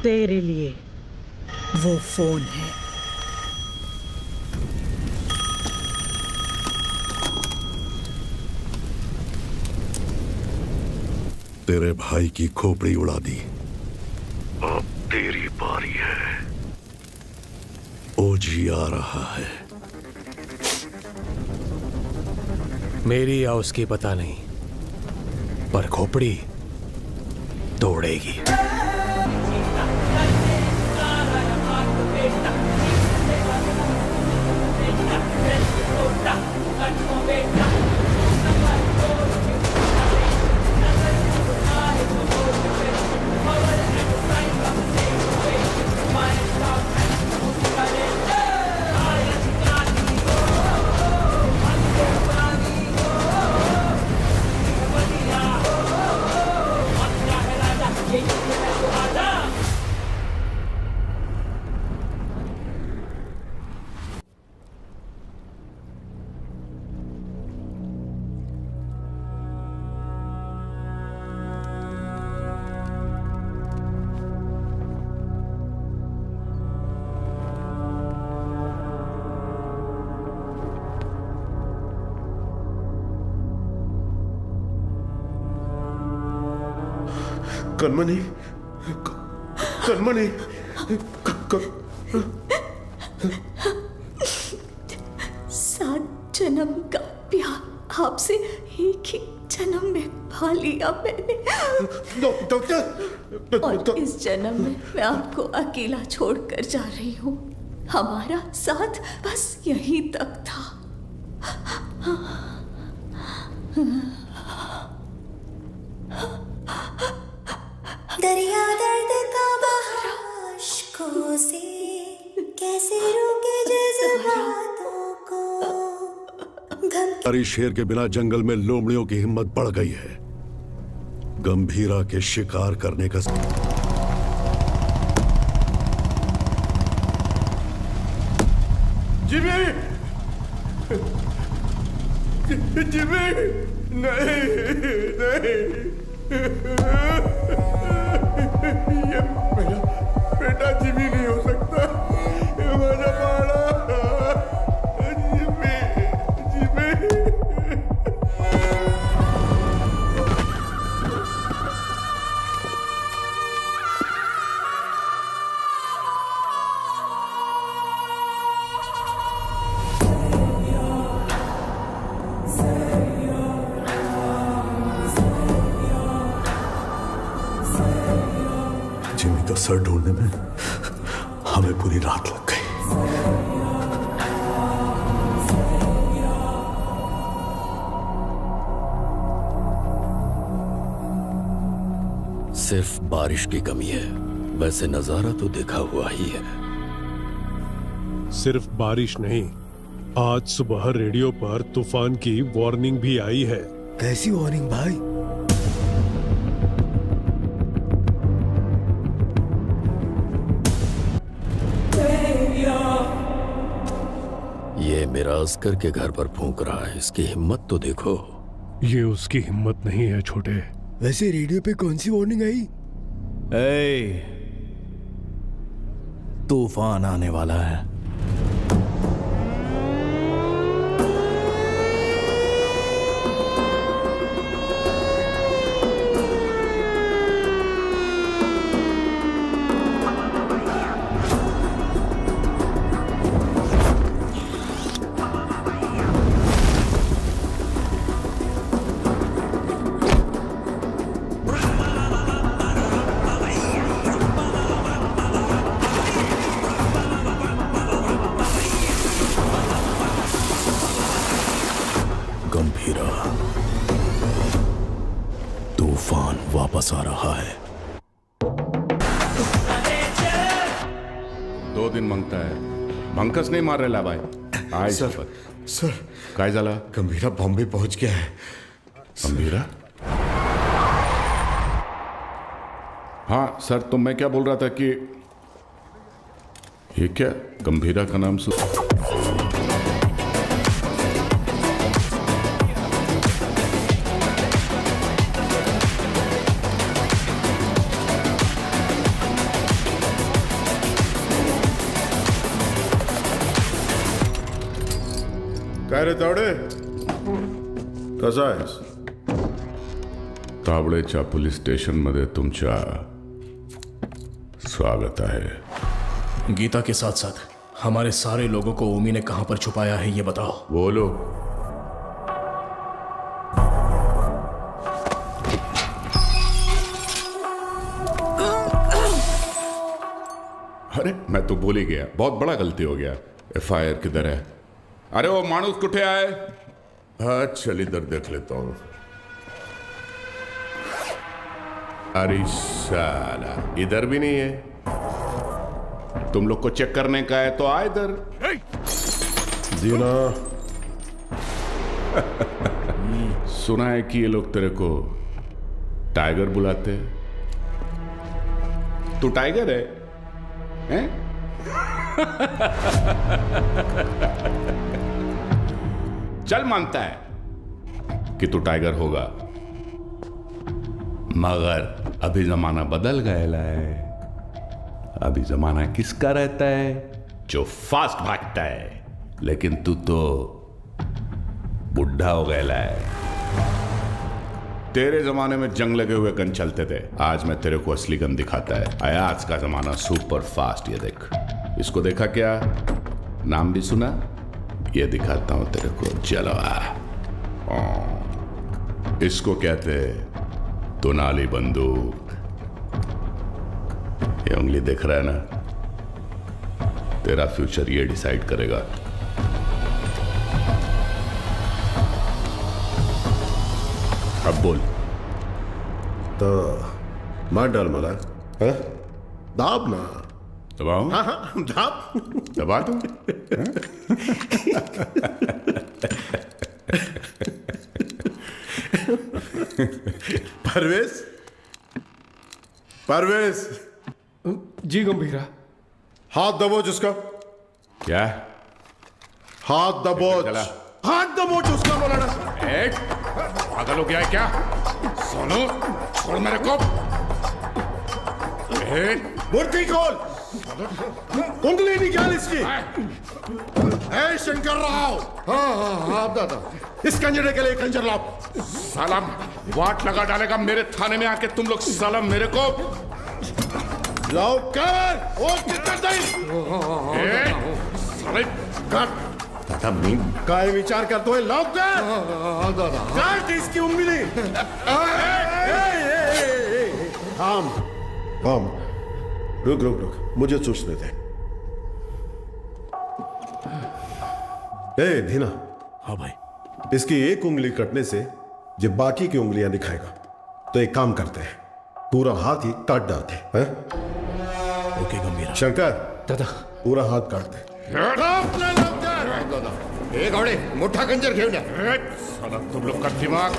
तेरे लिए वो फोन है। तेरे भाई की खोपड़ी उड़ा दी, अब तेरी बारी है। ओजी आ रहा है। मेरी या उसकी पता नहीं, पर खोपड़ी तोड़ेगी। कनमनी, कनमनी, सात जन्म का प्यार आपसे एक ही जन्म में पा लिया मैंने। और इस जन्म में मैं आपको अकेला छोड़कर जा रही हूँ। हमारा साथ बस यहीं तक था। दरिया दर्द का बहार अश्कों से कैसे रोके जज्बातों को। हमारी शेर के बिना जंगल में लोमड़ियों की हिम्मत बढ़ गई है। गंभीरा के शिकार करने का जिमी, जिमी, नहीं, नहीं, ये मेरा बेटा जिमी नहीं हो सकता। ये मेरा बाड़ा जिमी, जिमी। जिमी का सर ढूंढने में हमें पूरी रात लग गई। सिर्फ बारिश की कमी है, वैसे नजारा तो देखा हुआ ही है। सिर्फ बारिश नहीं, आज सुबह रेडियो पर तूफान की वार्निंग भी आई है। कैसी वार्निंग भाई? मेरा अस्कर के घर पर फूंक रहा है, इसकी हिम्मत तो देखो। ये उसकी हिम्मत नहीं है छोटे। वैसे रेडियो पे कौन सी वार्निंग आई? तूफान आने वाला है। गंभीरा, तूफान वापस आ रहा है। 2 दिन मांगता है, मंकस नहीं मार रहा भाई। आय सर काय झाला? गंभीरा बॉम्बे पहुंच गया है। गंभीरा? हाँ सर, तो मैं क्या बोल रहा था कि ये क्या गंभीरा का नाम काय रे तावडे, कसा आहेस? तावडेच्या पोलीस स्टेशन मध्ये तुमच्या स्वागत है। गीता के साथ साथ हमारे सारे लोगों को ओमी ने कहां पर छुपाया है ये बताओ। वो लोग अरे मैं तो बोल ही गया, बहुत बड़ा गलती हो गया। FIR किधर है? अरे वो मानुस कुठे आए? हाँ चल इधर देख लेता हूं। अरे साला इधर भी नहीं है। तुम लोग को चेक करने का है तो आ इधर। दीना सुना है कि ये लोग तेरे को टाइगर बुलाते हैं। तू टाइगर है, हैं? चल मानता है कि तू टाइगर होगा, मगर अभी जमाना बदल गया है। अभी जमाना किसका रहता है? जो फास्ट भागता है। लेकिन तू तो बुढ़ा हो गया है। तेरे जमाने में जंग लगे हुए गन चलते थे, आज मैं तेरे को असली गन दिखाता है। आया आज का जमाना सुपर फास्ट। ये देख, इसको देखा क्या? नाम भी सुना? ये दिखाता हूं तेरे को जलवा। इसको कहते दुनाली बंदूक। ये उंगली देख रहा है ना? तेरा फ्यूचर ये डिसाइड करेगा। अब बोल। तो मार डाल मला, हाँ? दाब ना। दबाऊं? हाँ हाँ दाब। दबा दूं? परवेज, परवेज। जी गंभीरा। हाथ दबोच उसका। क्या? हाथ दबोच, हाथ दबोच उसका बोला ना। पागल हो गया है क्या? सोनू छोड़ मेरे को। मूर्ति खोल, कुंडली निकाल इसकी। ए शंकर राव। हाँ हाँ हाँ दादा, इस कंजरे के लिए कंजर लाओ। साला वाट लगा डालेगा मेरे थाने में आके तुम लोग। साला मेरे को लाओ कर। वो कितना टाइम? साले काट। दादा मी काय विचार करतोय? लाओ कर। दादा काट इसकी उंगली। थाम थाम, रुक रुक रुक, मुझे सोचने दे। ए धीना। हाँ भाई। इसकी एक उंगली कटने से जब बाकी की उंगलियां दिखाएगा, तो एक काम करते हैं, पूरा हाथ ही काट डालते हैं। ओके गंभीरा। शंकर दादा पूरा हाथ काट दे। एक घोड़े मोठा कंजर घेऊन या। साला तुम लोग का दिमाग,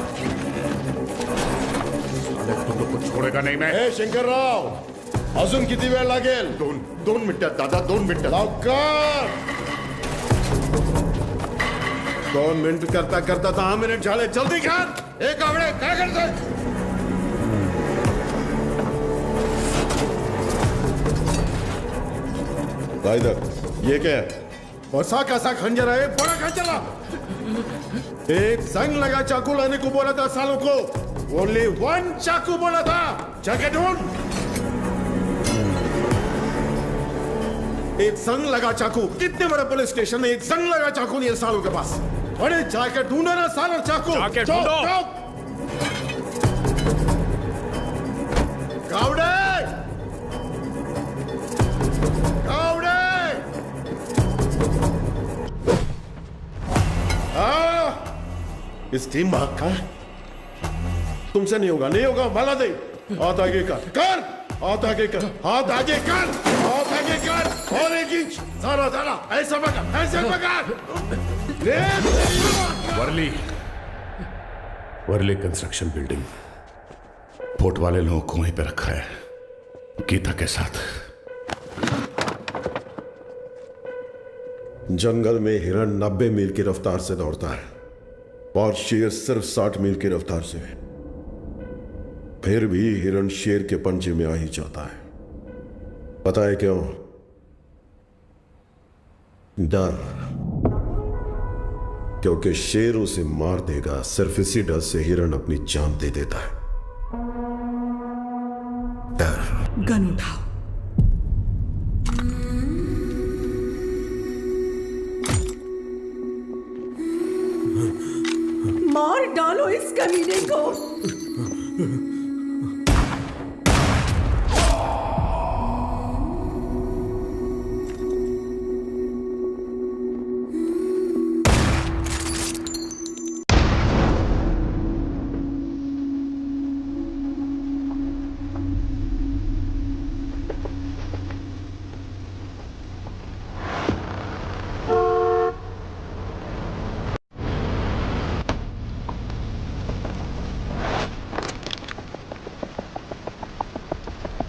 तुम लोग को छोड़ेगा नहीं मैं। ए शंकर राव, अजून किती वेळ लागेल? दोन मिनिटात दादा, 2 मिनिटं। लवकर। 2 मिनट करता करता 10 मिनट झाले, जल्दी कर। एक आवडे काय करतोय? इधर ये क्या है? बसा कैसा खंजर है? बड़ा खंजर ला। एक जंग लगा चाकू लाने को बोला था सालों को, ओनली 1 चाकू बोला था। जाके ढूंढ। एक संग लगा चाकू, कितने बड़े पुलिस स्टेशन है, एक संग लगा चाकू नहीं है सालों के पास। अरे जाके ढूंढो ना सालों चाकू। जाके ढूंढो। गावड़े, गावड़े, इस टीम भाग का तुमसे नहीं होगा, नहीं होगा। माला दे, हाथ आगे कर, हाथ आगे कर, हाथ आगे कर, हाथ आगे कर, और 1 इंच सारा सारा ऐसा पकड़, ऐसे पकड़। वर्ली कंस्ट्रक्शन बिल्डिंग, पोर्ट वाले लोगों को वहीं पे रखा है, गीता के साथ। जंगल में हिरण 90 मील की रफ्तार से दौड़ता है और शेर सिर्फ 60 मील की रफ्तार से। फिर भी हिरण शेर के पंजे में आ ही जाता है। पता है क्यों? डर। क्योंकि शेर उसे मार देगा, सिर्फ इसी डर से हिरण अपनी जान दे देता है। डर। गन उठाओ। मार डालो इस कमीने को।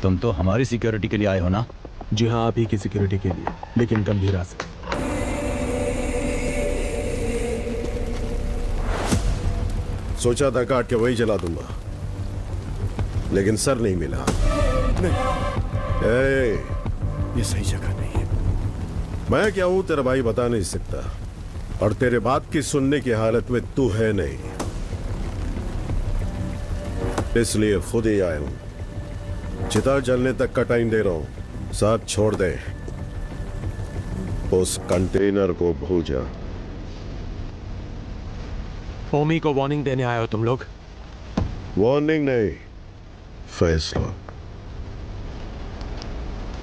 तुम तो हमारी सिक्योरिटी के लिए आए हो ना? जी हाँ, आप ही की सिक्योरिटी के लिए, लेकिन गंभीरा से। सोचा था काट के वही जला दूंगा, लेकिन सर नहीं मिला। नहीं। ये सही जगह नहीं है। मैं क्या हूं तेरा भाई बता नहीं सकता, और तेरे बात की सुनने की हालत में तू है नहीं, इसलिए खुद ही आया हूं। चिता जलने तक का टाइम दे रहा हूं, साथ छोड़ दे। उस कंटेनर को भूल जा। ओमी को वार्निंग देने आए हो तुम लोग? वार्निंग नहीं, फैसला।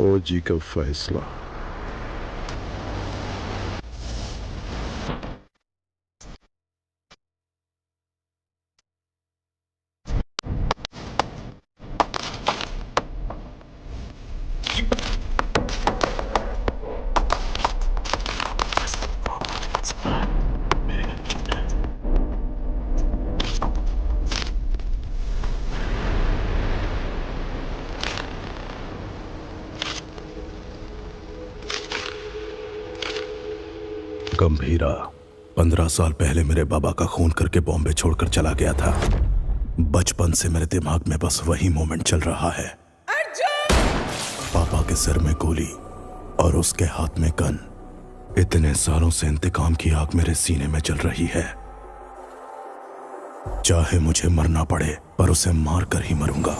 ओजी का फैसला। गंभीरा 15 साल पहले मेरे बाबा का खून करके बॉम्बे छोड़कर चला गया था। बचपन से मेरे दिमाग में बस वही मोमेंट चल रहा है। पापा के सिर में गोली और उसके हाथ में गन। इतने सालों से इंतकाम की आग मेरे सीने में जल रही है। चाहे मुझे मरना पड़े, पर उसे मार कर ही मरूंगा।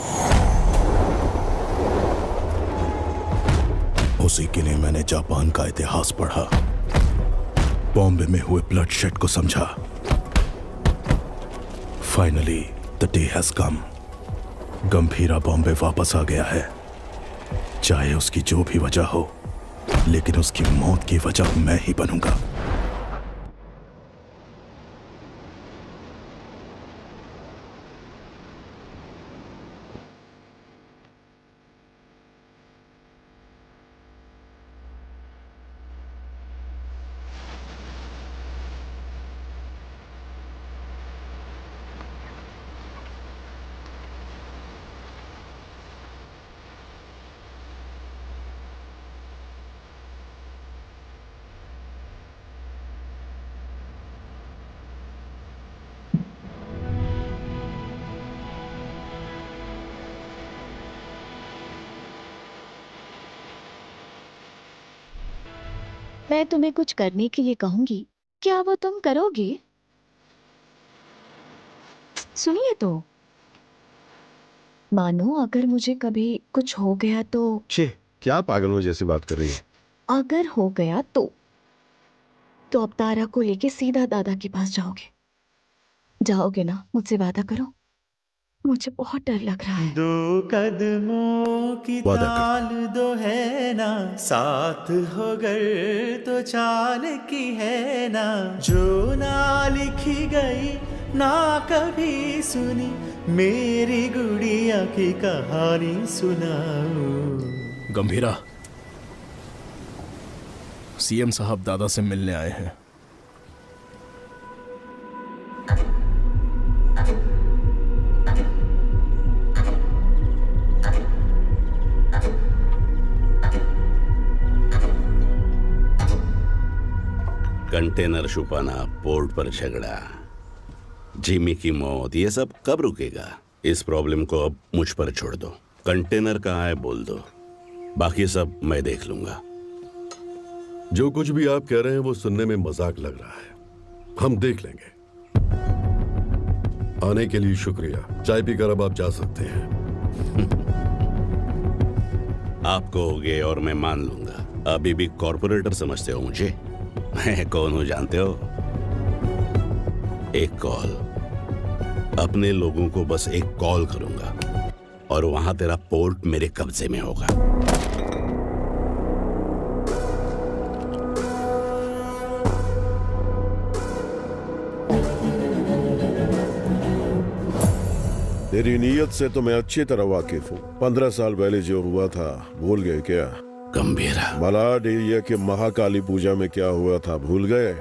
उसी के लिए मैंने जापान का इतिहास पढ़ा, बॉम्बे में हुए ब्लडशेड को समझा। Finally the day has come. Gambhira Bombay वापस आ गया है। चाहे उसकी जो भी वजह हो, लेकिन उसकी मौत की वजह मैं ही बनूंगा। मैं तुम्हें कुछ करने के लिए कहूंगी, क्या वो तुम करोगे? सुनिए तो, मानो अगर मुझे कभी कुछ हो गया तो। छे, क्या पागलों जैसी बात कर रही है? अगर हो गया तो अब तारा को लेके सीधा दादा के पास जाओगे? जाओगे ना? मुझसे वादा करो, मुझे बहुत डर लग रहा है। 2 कदमों की ताल दो है ना, साथ हो गर तो चाल की है ना, जो ना लिखी गई ना कभी सुनी, मेरी गुड़िया की कहानी सुनाओ। गंभीरा, सीएम साहब दादा से मिलने आए हैं। कंटेनर छुपाना, पोर्ट पर झगड़ा, जिमी की मौत, ये सब कब रुकेगा? इस प्रॉब्लम को अब मुझ पर छोड़ दो। कंटेनर कहाँ है बोल दो, बाकी सब मैं देख लूंगा। जो कुछ भी आप कह रहे हैं वो सुनने में मजाक लग रहा है, हम देख लेंगे। आने के लिए शुक्रिया। चाय पीकर अब आप जा सकते हैं। आप कहोगे और मैं मान लूंगा। अभी भी कॉर्पोरेटर समझते हो मुझे? मैं कौन हूं जानते हो? एक कॉल, अपने लोगों को बस एक कॉल करूंगा और वहां तेरा पोर्ट मेरे कब्जे में होगा। तेरी नीयत से तो मैं अच्छी तरह वाकिफ हूँ। 15 साल पहले जो हुआ था भूल गए क्या? गंभीरा, मलाड एरिया के महाकाली पूजा में क्या हुआ था भूल गए?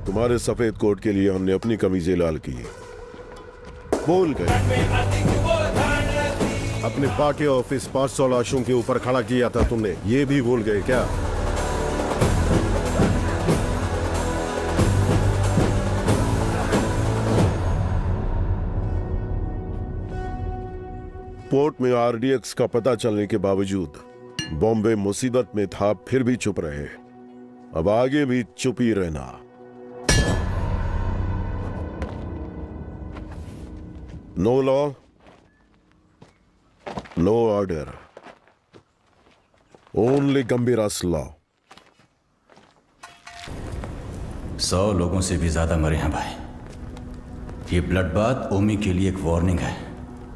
तुम्हारे सफेद कोट के लिए हमने अपनी कमीजें लाल की। भूल गए? अपने पाके ऑफिस 500 लाशों के ऊपर खड़ा किया था तुमने, ये भी भूल गए क्या? पोर्ट में आरडीएक्स का पता चलने के बावजूद बॉम्बे मुसीबत में था, फिर भी चुप रहे। अब आगे भी चुप ही रहना। No law, no order, only Gambhira's law. 100 लोगों से भी ज्यादा मरे हैं भाई। ये ब्लड बात ओमी के लिए एक वार्निंग है।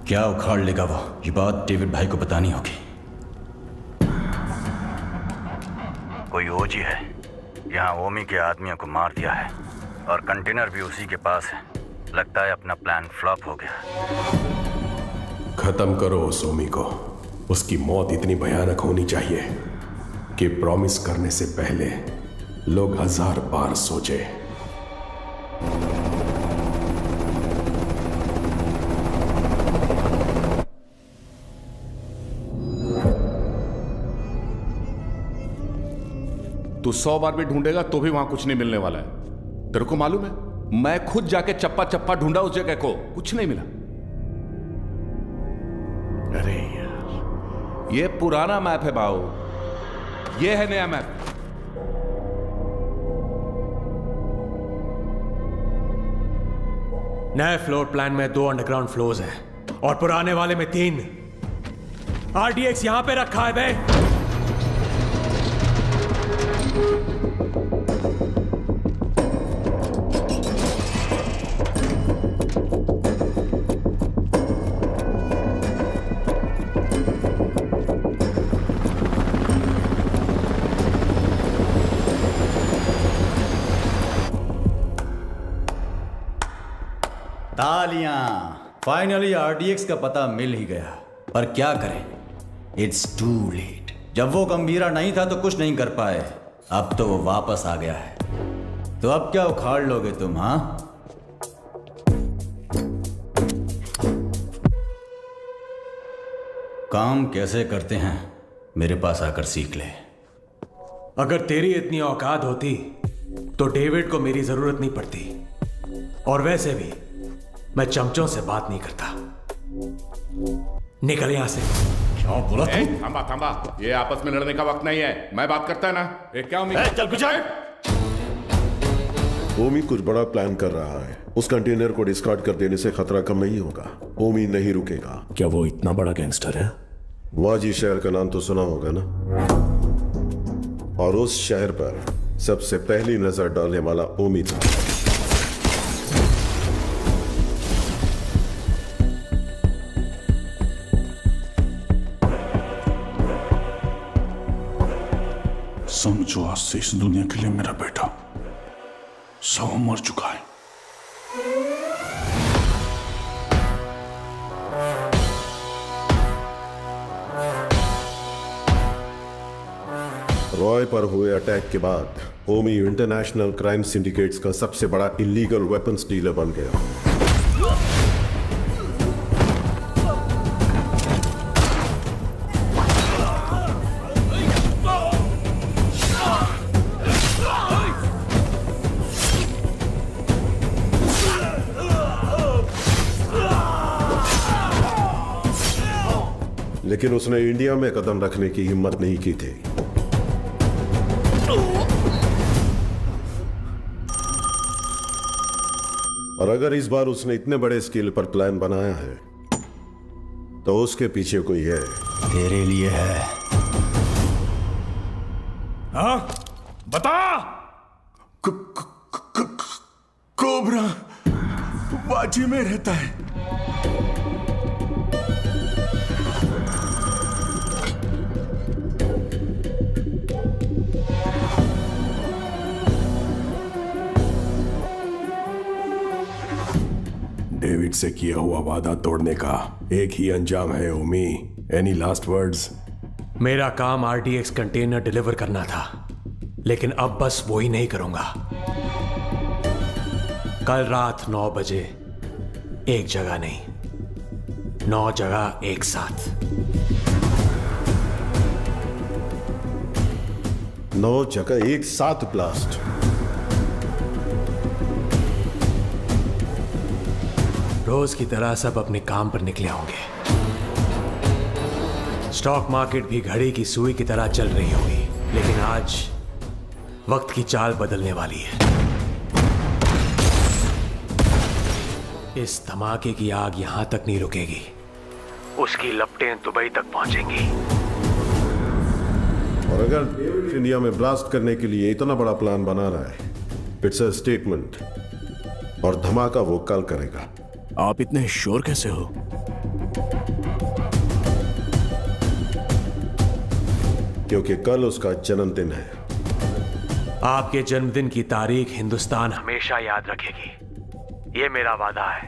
क्या उखाड़ लेगा वो, ये बात डेविड भाई को बतानी होगी। कोई ओजी है यहाँ ओमी के आदमियों को मार दिया है और कंटेनर भी उसी के पास है। लगता है अपना प्लान फ्लॉप हो गया। खत्म करो उस ओमी को। उसकी मौत इतनी भयानक होनी चाहिए कि प्रॉमिस करने से पहले लोग 1000 बार सोचे। तू 100 बार भी ढूंढेगा तो भी वहां कुछ नहीं मिलने वाला है। तेरे को मालूम है, मैं खुद जाके चप्पा चप्पा ढूंढा उस जगह को, कुछ नहीं मिला। अरे यार, ये पुराना मैप है बाऊ, ये है नया मैप। नए फ्लोर प्लान में 2 अंडरग्राउंड फ्लोर्स हैं और पुराने वाले में 3। आरडीएक्स यहां पे रखा है बे। तालियां, फाइनली आरडीएक्स का पता मिल ही गया। पर क्या करें, इट्स टू लेट। जब वो गंभीरा नहीं था तो कुछ नहीं कर पाए, अब तो वो वापस आ गया है। तो अब क्या उखाड़ लोगे तुम? हाँ, काम कैसे करते हैं मेरे पास आकर सीख ले। अगर तेरी इतनी औकात होती तो डेविड को मेरी जरूरत नहीं पड़ती, और वैसे भी मैं चमचों से बात नहीं करता। निकल यहां से। क्या बोला तू? थांबा थांबा, ये आपस में लड़ने का वक्त नहीं है, मैं बात करता है ना। क्या उम्मीद? चल गुजर। ओमी कुछ बड़ा प्लान कर रहा है। उस कंटेनर को डिस्कार्ड कर देने से खतरा कम नहीं होगा। ओमी नहीं रुकेगा। क्या वो इतना बड़ा गैंगस्टर है? वाजी शहर का नाम तो सुना होगा ना, और उस शहर पर सबसे पहली नजर डालने वाला ओमी था। समझो आज से इस दुनिया के लिए मेरा बेटा सौ मर चुका है। रॉय पर हुए अटैक के बाद ओमी इंटरनेशनल क्राइम सिंडिकेट्स का सबसे बड़ा इलीगल वेपन्स डीलर बन गया। लेकिन उसने इंडिया में कदम रखने की हिम्मत नहीं की थी। और अगर इस बार उसने इतने बड़े स्केल पर प्लान बनाया है तो उसके पीछे कोई है। तेरे लिए है। हाँ बता। कोबरा वाजी में रहता है। डेविड से किया हुआ वादा तोड़ने का एक ही अंजाम है ओमी। Any last words? मेरा काम आरडीएक्स कंटेनर डिलीवर करना था, लेकिन अब बस वो ही नहीं करूंगा। कल रात 9 बजे एक जगह नहीं, 9 जगह एक साथ। 9 जगह एक साथ ब्लास्ट। रोज की तरह सब अपने काम पर निकले होंगे। स्टॉक मार्केट भी घड़ी की सुई की तरह चल रही होगी, लेकिन आज वक्त की चाल बदलने वाली है। इस धमाके की आग यहां तक नहीं रुकेगी, उसकी लपटें दुबई तक पहुंचेंगी। और अगर इंडिया में ब्लास्ट करने के लिए इतना बड़ा प्लान बना रहा है, इट्स अ स्टेटमेंट, और धमाका वो कल करेगा। आप इतने श्योर कैसे हो? क्योंकि कल उसका जन्मदिन है। आपके जन्मदिन की तारीख हिंदुस्तान हमेशा याद रखेगी, ये मेरा वादा है।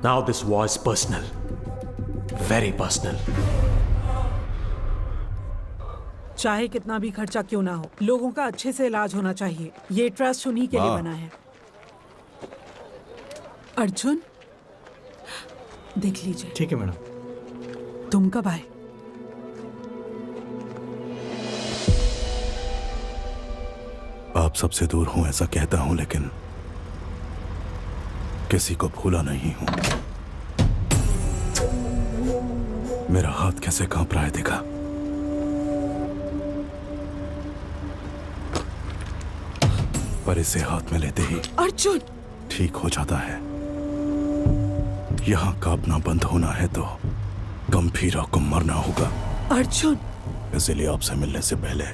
Now this was personal, very personal. चाहे कितना भी खर्चा क्यों ना हो, लोगों का अच्छे से इलाज होना चाहिए। ये ट्रस्ट उन्हीं के लिए बना है। अर्जुन, देख लीजिए। ठीक है मैडम। तुम कब आए? आप सबसे दूर हूं ऐसा कहता हूं, लेकिन किसी को भूला नहीं हूं। मेरा हाथ कैसे कांप रहा है देखा? पर इसे हाथ में लेते ही अर्जुन ठीक हो जाता है। यहां कांपना बंद होना है तो गंभीरा को मरना होगा। अर्जुन, इसलिए आपसे मिलने से पहले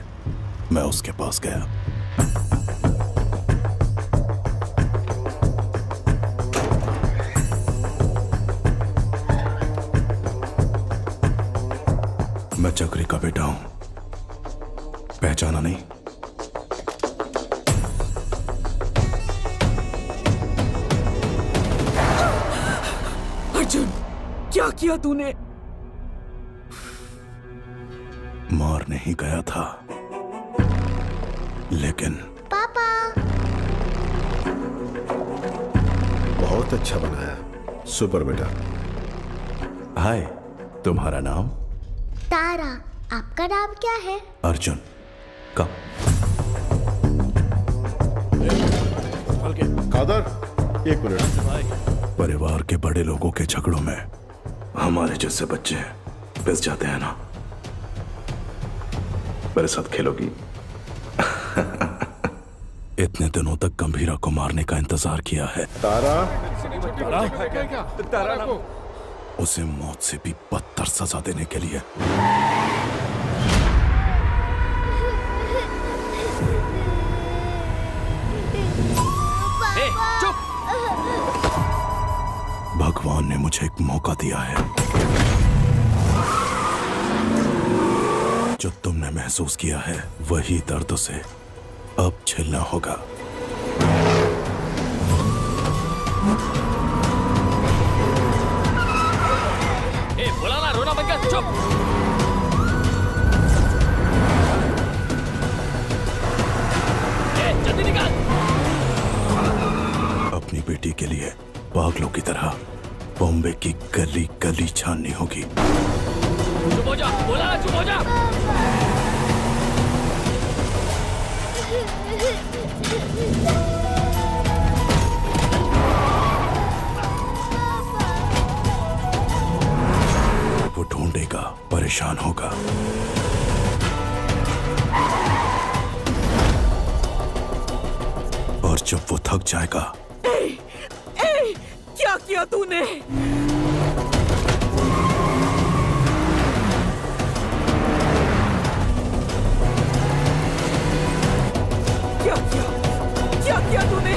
मैं उसके पास गया। मैं चक्री का बेटा हूं, पहचाना नहीं? अर्जुन, क्या किया तूने? मार नहीं गया था, लेकिन पापा। बहुत अच्छा बनाया, सुपर बेटा। हाय। तुम्हारा नाम? तारा। आपका नाम क्या है? अर्जुन। कब? कादर, एक मिनट। परिवार के बड़े लोगों के झगड़ों में हमारे जैसे बच्चे पिस जाते हैं ना। मेरे साथ खेलोगी? इतने दिनों तक गंभीरा को मारने का इंतजार किया है। तारा, तारा को उसे मौत से भी बदतर सजा देने के लिए। चुप। भगवान ने मुझे एक मौका दिया है। जो तुमने महसूस किया है वही दर्द उसे अब झेलना होगा। बोला ना, रोना बंद कर, चुप। जल्दी निकाल। अपनी बेटी के लिए पागलों की तरह बॉम्बे की गली गली छाननी होगी। चुप हो जा, बोला ना, चुप हो जा। वो ढूंढेगा, परेशान होगा। और जब वो थक जाएगा। क्या किया तूने? क्या किया तूने?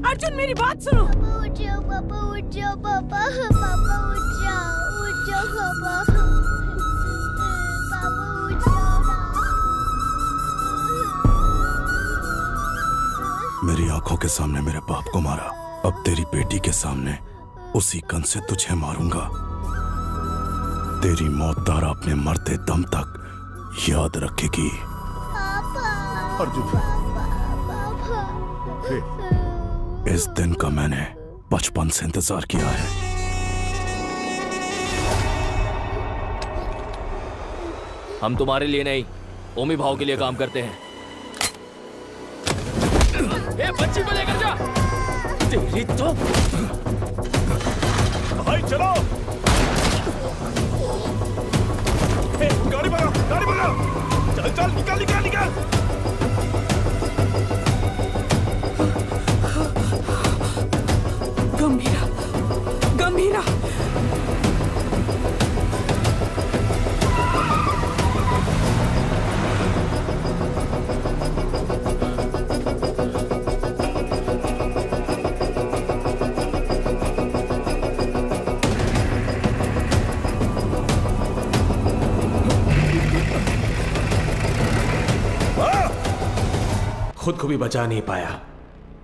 अर्जुन, मेरी बात सुनो। उठ जाओ पापा, उठ जाओ पापा, पापा उठ जाओ पापा, पापा उठ जाओ ना। मेरी आंखों के सामने मेरे बाप को मारा, अब तेरी बेटी के सामने उसी गन से तुझे मारूंगा। तेरी मौत तारा अपने मरते दम तक याद रखेगी। अर्जुन, इस दिन का मैंने बचपन से इंतजार किया है। हम तुम्हारे लिए नहीं, ओमी भाव के लिए काम करते हैं। ए, बच्ची को लेकर जा। तेरी तो भाई चलो। ए, गाड़ी बढ़ाओ, गाड़ी बढ़ाओ। चल चल, निकाल निकाल निकाल। गंभीरा, गंभीरा। खुद को भी बचा नहीं पाया,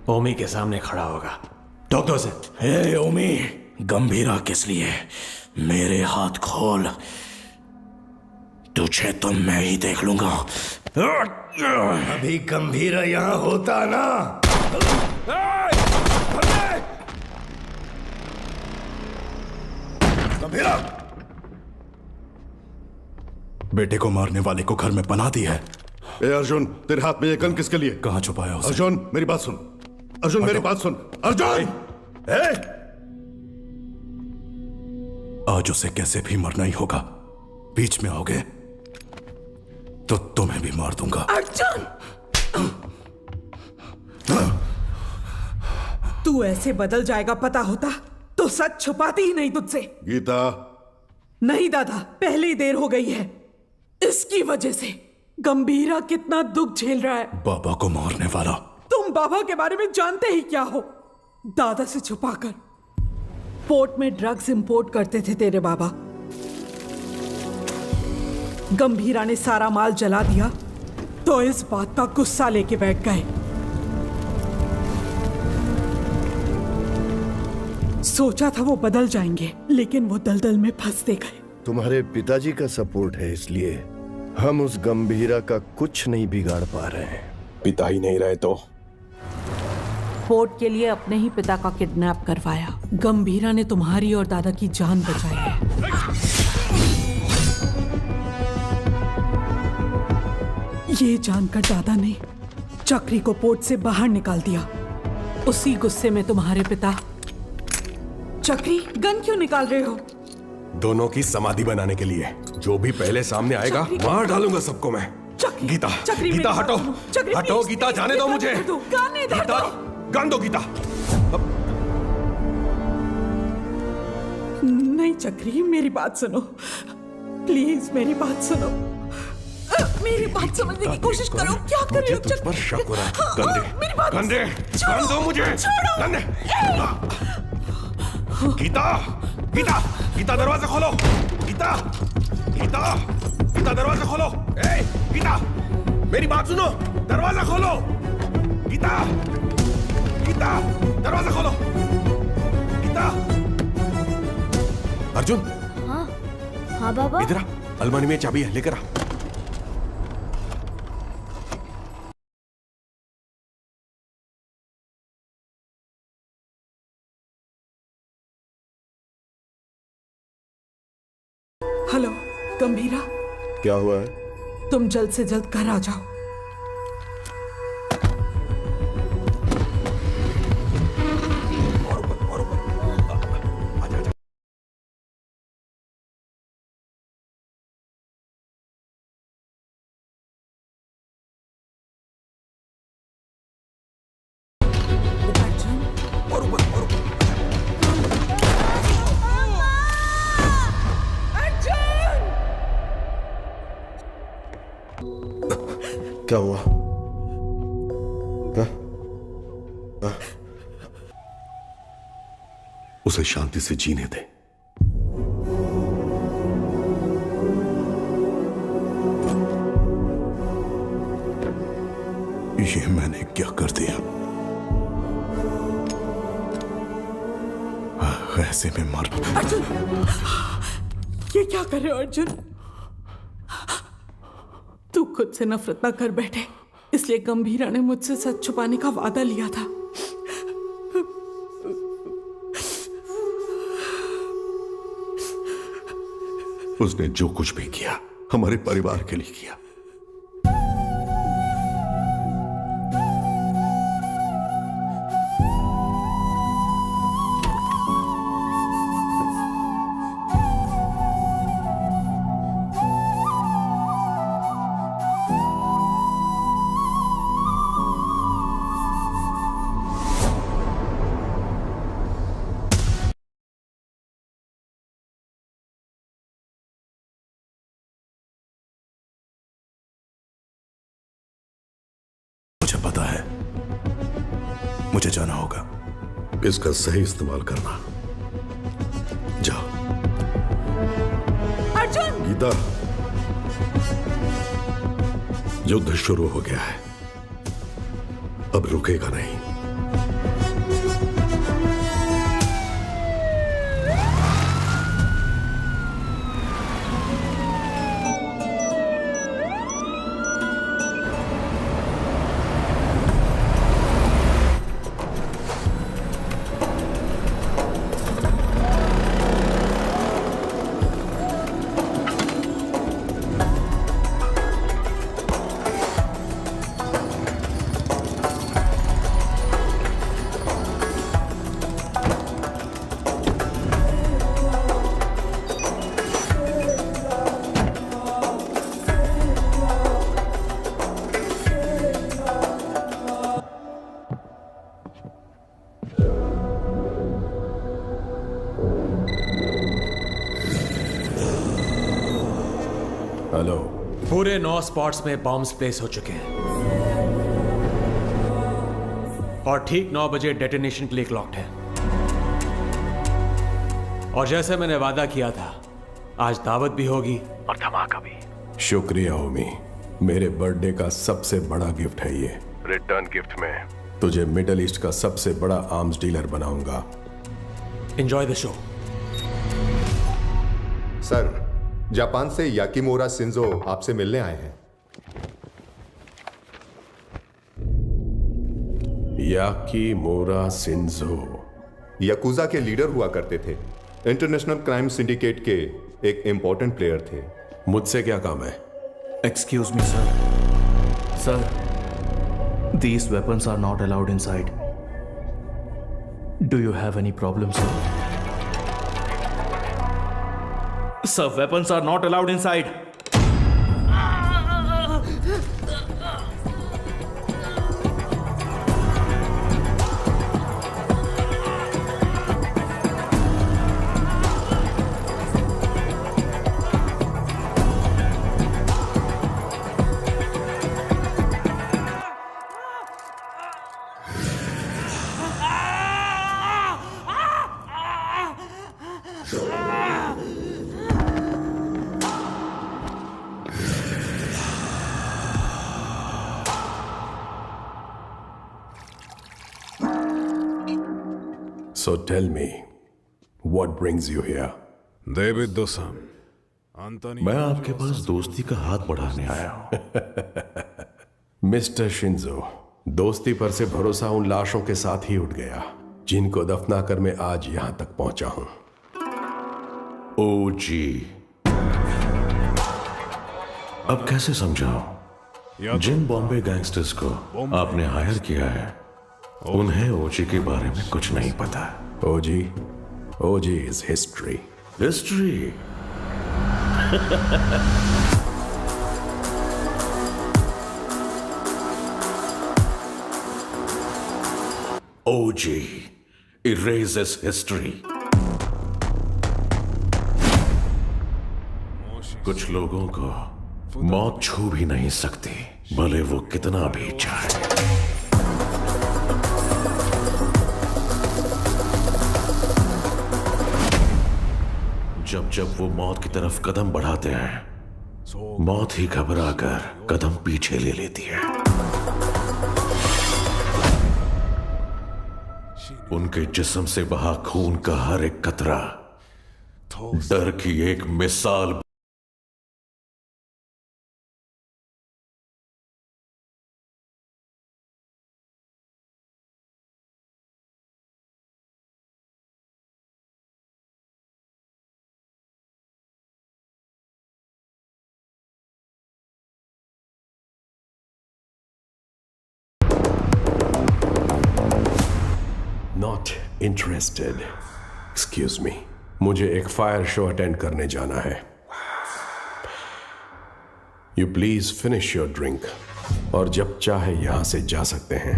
ओमी के सामने खड़ा होगा। डॉक्टर से, हे ओमी, गंभीरा किस लिए? मेरे हाथ खोल, तुझे तो मैं ही देख लूंगा। अभी गंभीरा यहाँ होता ना। गंभीरा, बेटे को मारने वाले को घर में पनाह दी है। ए अर्जुन, तेरे हाथ में ये गन किसके लिए? कहाँ छुपाया उसे? अर्जुन, मेरी बात सुन। अर्जुन, मेरी बात सुन। अर्जुन, आज उसे कैसे भी मरना ही होगा। बीच में आओगे तो तुम्हें भी मार दूंगा। अर्जुन, तू ऐसे बदल जाएगा पता होता तो सच छुपाती ही नहीं तुझसे। गीता। नहीं दादा, पहले ही देर हो गई है। इसकी वजह से गंभीरा कितना दुख झेल रहा है। बाबा को मारने वाला। तुम बाबा के बारे में जानते ही क्या हो? दादा से छुपाकर पोर्ट में ड्रग्स इंपोर्ट करते थे तेरे बाबा। गंभीरा ने सारा माल जला दिया तो इस बात का गुस्सा लेके बैठ गए। सोचा था वो बदल जाएंगे, लेकिन वो दलदल में फंसते गए। तुम्हारे पिताजी का सपोर्ट है, इसलिए हम उस गंभीरा का कुछ नहीं बिगाड़ पा रहे हैं। पिता ही नहीं रहे तो पोर्ट के लिए अपने ही पिता का किडनैप करवाया। गंभीरा ने तुम्हारी और दादा की जान बचाई है। ये जानकर दादा ने चक्री को पोर्ट से बाहर निकाल दिया। उसी गुस्से में तुम्हारे पिता। चक्री, गन क्यों निकाल रहे हो? दोनों की समाधि बनाने के लिए। जो भी पहले सामने आएगा मार डालूंगा सबको मैं। गीता, गीता हटो, हटो गीता, जाने दो मुझे। गीता, गन दो गीता। नहीं चक्री, मेरी बात सुनो प्लीज, मेरी बात सुनो। मेरी बात समझने की कोशिश करो। क्या कर रहे हो? तुझ पर शक हो रहा है। गन दे, गन दो मुझे। गन दे। गीता, गीता, गीता दरवाजा खोलो। गीता, गीता, गीता दरवाजा खोलो। ए, गीता, मेरी बात सुनो, दरवाजा खोलो। गीता, गीता, दरवाजा खोलो। गीता। अर्जुन। हाँ, हाँ बाबा। इधर आ, अलमारी में चाबी है, लेकर आ। हेलो गंभीरा, क्या हुआ है? तुम जल्द से जल्द घर आ जाओ। क्या हुआ? उसे शांति से जीने दे। ये मैंने क्या कर दिया? ऐसे में मर। अर्जुन, ये क्या कर रहे हो अर्जुन? तू खुद से नफरत ना कर बैठे, इसलिए गंभीरा ने मुझसे सच छुपाने का वादा लिया था। उसने जो कुछ भी किया हमारे परिवार के लिए किया। मुझे पता है, मुझे जाना होगा। इसका सही इस्तेमाल करना। जाओ। अर्जुन! गीता, युद्ध शुरू हो गया है, अब रुकेगा नहीं। हेलो। पूरे 9 स्पॉट्स में बॉम्ब्स प्लेस हो चुके हैं और ठीक 9 बजे डेटोनेशन के लिए क्लॉक्ड है। और जैसे मैंने वादा किया था, आज दावत भी होगी और धमाका भी। शुक्रिया ओमी, मेरे बर्थडे का सबसे बड़ा गिफ्ट है ये। रिटर्न गिफ्ट में तुझे मिडल ईस्ट का सबसे बड़ा आर्म्स डीलर बनाऊंगा। Enjoy the show. Sir, Japan से याकीमोरा शिंजो आपसे मिलने आए हैं। याकीमोरा शिंजो याकुजा के लीडर हुआ करते थे। इंटरनेशनल क्राइम सिंडिकेट के एक इंपॉर्टेंट प्लेयर थे। मुझसे क्या काम है? Excuse me, sir. Sir, these weapons are not allowed inside. Do you have any problem, sir? Sir, weapons are not allowed inside. So tell me, what brings you here? David दोसम, मैं आपके पास दोस्ती का हाथ बढ़ाने आया हूं। मिस्टर शिंजो, दोस्ती पर से भरोसा उन लाशों के साथ ही उठ गया जिनको दफनाकर मैं आज यहां तक पहुंचा हूं। ओजी, अब कैसे समझाओ? जिन बॉम्बे गैंगस्टर्स को आपने हायर किया है उन्हें ओजी के बारे में कुछ नहीं पता। OG is history. History? OG erases history. कुछ लोगों को मौत छू भी नहीं सकती, भले वो कितना भी चाहे। जब वो मौत की तरफ कदम बढ़ाते हैं, मौत ही घबरा कर कदम पीछे ले लेती है। उनके जिस्म से बहा खून का हर एक कतरा डर की एक मिसाल। Not interested. एक्सक्यूज मी, मुझे एक फायर शो अटेंड करने जाना है। You please finish your drink और जब चाहे यहां से जा सकते हैं।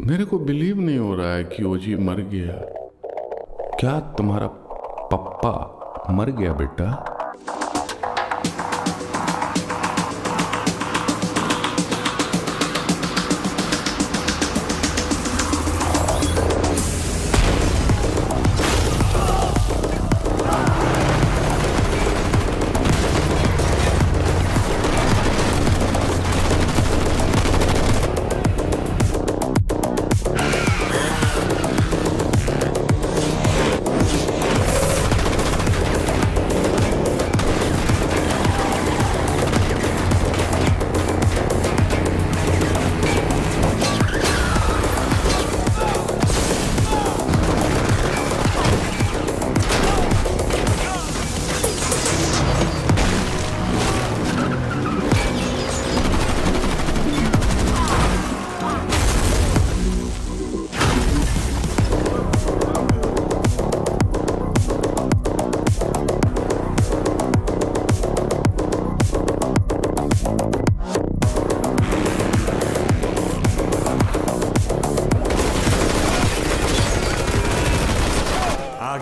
मेरे को बिलीव नहीं हो रहा है कि ओजी मर गया। क्या तुम्हारा पप्पा मर गया बेटा?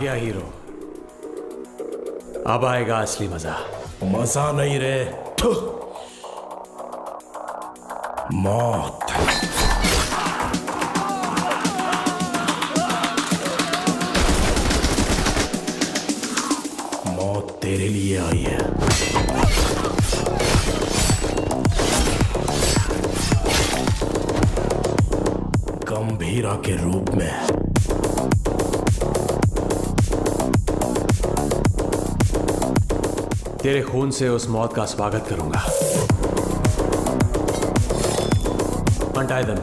गया हीरो। अब आएगा असली मजा। मजा नहीं रे, मौत। मेरे लिए आई है। गंभीरा के रूप में। तेरे खून से उस मौत का स्वागत करूंगा। Untie them.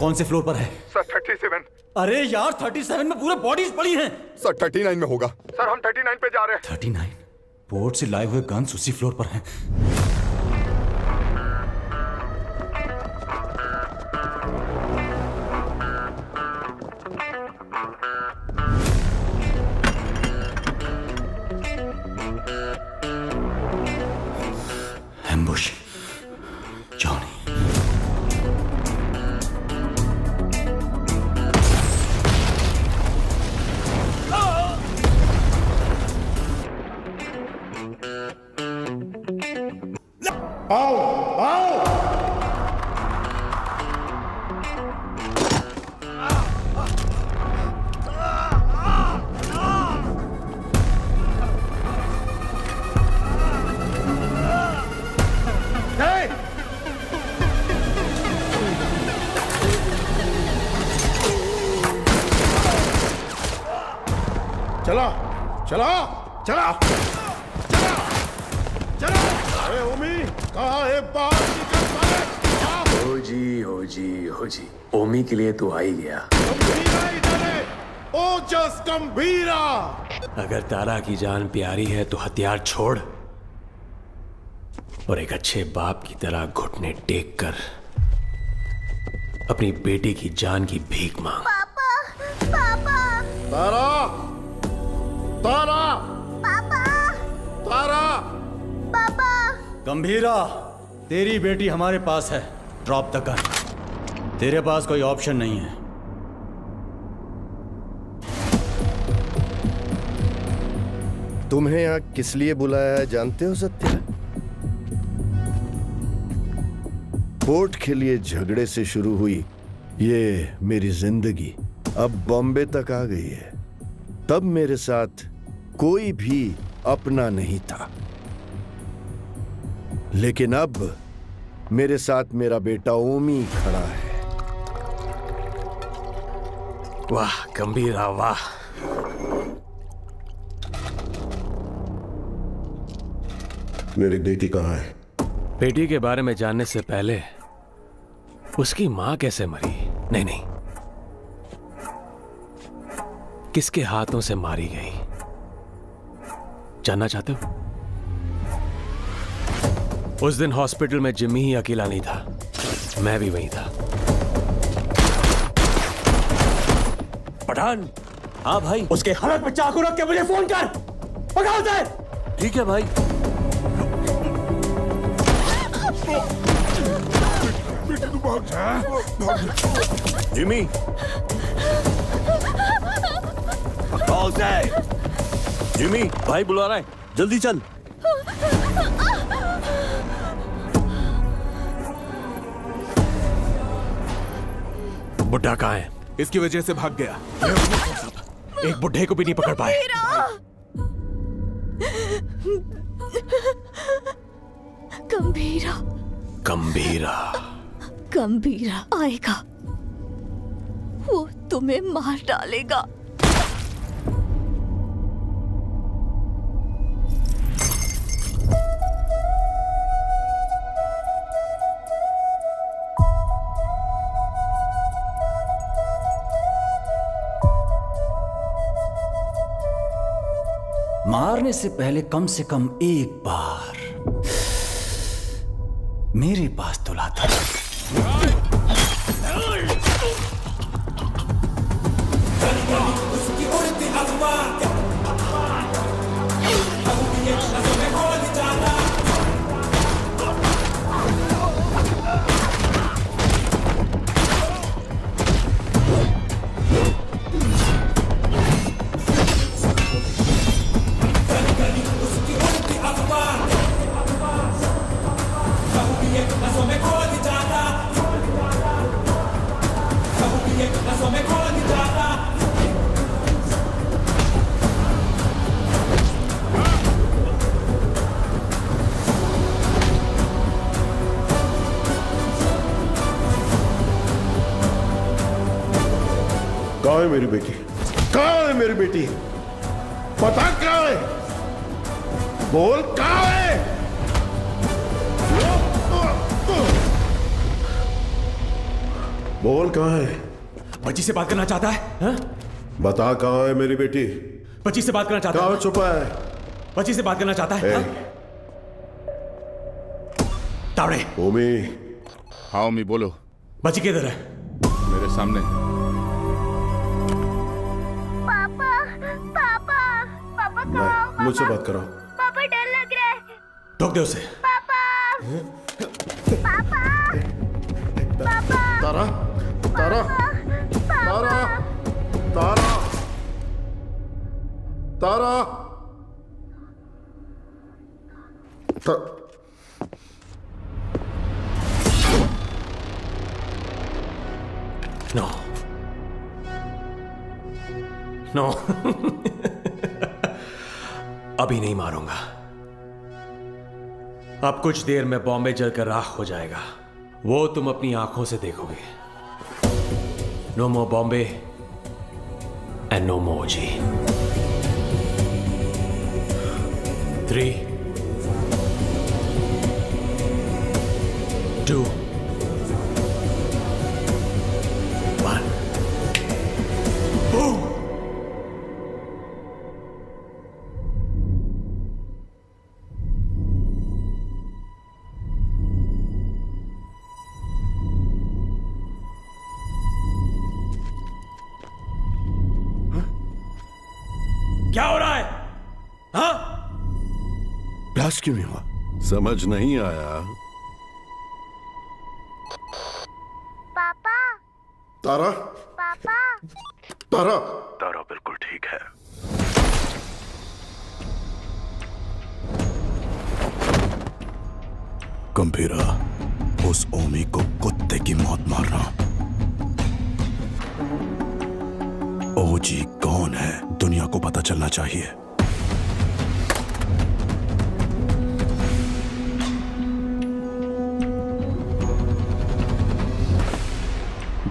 कौन से फ्लोर पर है? सर 37। अरे यार 37 में पूरे बॉडीज पड़ी हैं। सर 39 में होगा। सर हम 39 पे जा रहे हैं। 39? पोर्ट से लाए हुए गन्स उसी फ्लोर पर हैं। एम्बुश। जॉनी। आओ आओ। चला चला चला चला चला। अरे ओमी कहाँ है? बाहर निकल साले। हो जी ओमी के लिए तो आ ही गया। गंभीरा इधर है। ओजस गंभीरा। अगर तारा की जान प्यारी है तो हथियार छोड़ और एक अच्छे बाप की तरह घुटने टेक कर अपनी बेटी की जान की भीख मांग। तारा तारा तारा। गंभीरा, तेरी बेटी हमारे पास है। Drop the gun. तेरे पास कोई ऑप्शन नहीं है। तुम्हें यहाँ किस लिए बुलाया है जानते हो सत्या? पोर्ट के लिए झगड़े से शुरू हुई ये मेरी जिंदगी अब बॉम्बे तक आ गई है। तब मेरे साथ कोई भी अपना नहीं था, लेकिन अब मेरे साथ मेरा बेटा ओमी खड़ा है। वाह गंभीरा वाह। मेरी बेटी कहाँ है? बेटी के बारे में जानने से पहले उसकी मां कैसे मरी, नहीं, किसके हाथों से मारी गई, जानना चाहते हो? उस दिन हॉस्पिटल में जिम्मी ही अकेला नहीं था, मैं भी वहीं था। पठान। हाँ भाई, उसके हालत में चाकू रख के मुझे फोन कर। पकड़ उसे। ठीक है भाई। जिमी, पकड़ो उसे। जिमी, भाई बुला रहा है, जल्दी चल। बुड्ढा कहाँ है? इसकी वजह से भाग गया। एक बुड्ढे को भी नहीं पकड़ पाए। गंभीरा, गंभीरा, गंभीरा आएगा, वो तुम्हें मार डालेगा। मारने से पहले कम से कम एक बार मेरे पास तो लाता। कहाँ है मेरी बेटी? कहाँ है मेरी बेटी? पता कहाँ है? बोल कहाँ है? बोल कहाँ है? बच्ची से बात करना चाहता है? हा? बता कहाँ है मेरी बेटी? बच्ची से बात करना चाहता है? कहाँ छुपा है? बच्ची से बात करना चाहता है? हा? तावड़े। ओमी। हाँ ओमी बोलो। बच्ची किधर है? मेरे सामने। मुझसे बात करो। पापा डर लग रहा है। ठोक दे उसे। पापा, पापा, पापा, तारा, तारा, तारा, तारा, तारा, नो, नो, अभी नहीं मारूंगा। अब कुछ देर में बॉम्बे जलकर राख हो जाएगा, वो तुम अपनी आंखों से देखोगे। No more Bombay and no more G. 3, 2, 1, boom! क्या हो रहा है? हाँ? ब्लास्ट क्यों नहीं हुआ? समझ नहीं आया। पापा, तारा, पापा, तारा, तारा बिल्कुल ठीक है। गंभीरा, उस ओमी को कुत्ते की मौत मारना। ओजी कौन है, दुनिया को पता चलना चाहिए।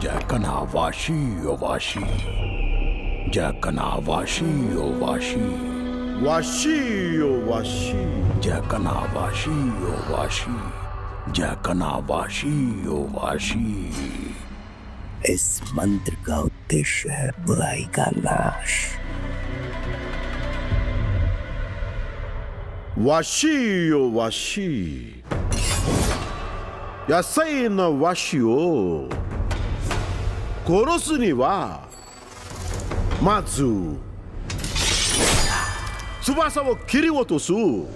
जैकना वाशी ओ वाशी, जैकना वाशी ओ वाशी, वाशी ओ वाशी। जकनावाशी ओ वाशी, जकनावाशी ओ वाशी। इस मंत्र का उद्देश्य है बुराई का नाश। वाशी ओ वाशी, यासाई न वाशी ओ कोरोसु नि wa mazu tsubasa wo kiriotosu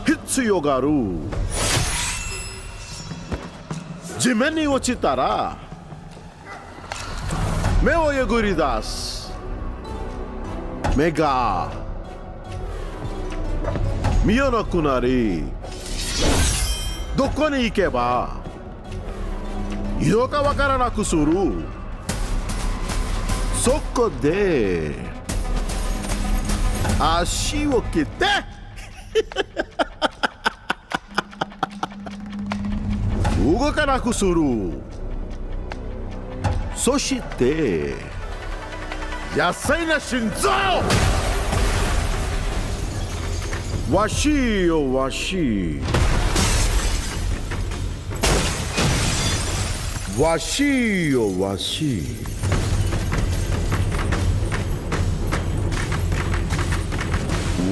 hitsuyo ga aru. 地面に落ちたら目をえぐり出す。目が見えなくなり、どこに行けばいいのかわからなくする。そこで足を切って動かなくする。そして野菜な心臓。わしよわし、わしよわし、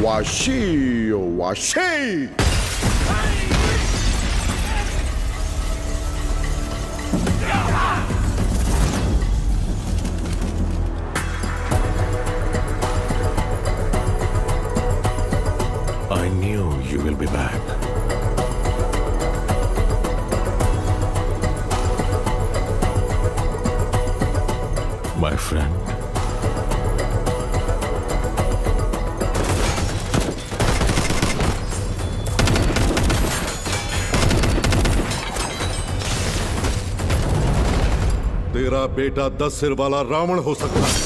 わしよわし。I knew you will be back. My friend. तेरा बेटा 10 सिर वाला रावण हो सकता है,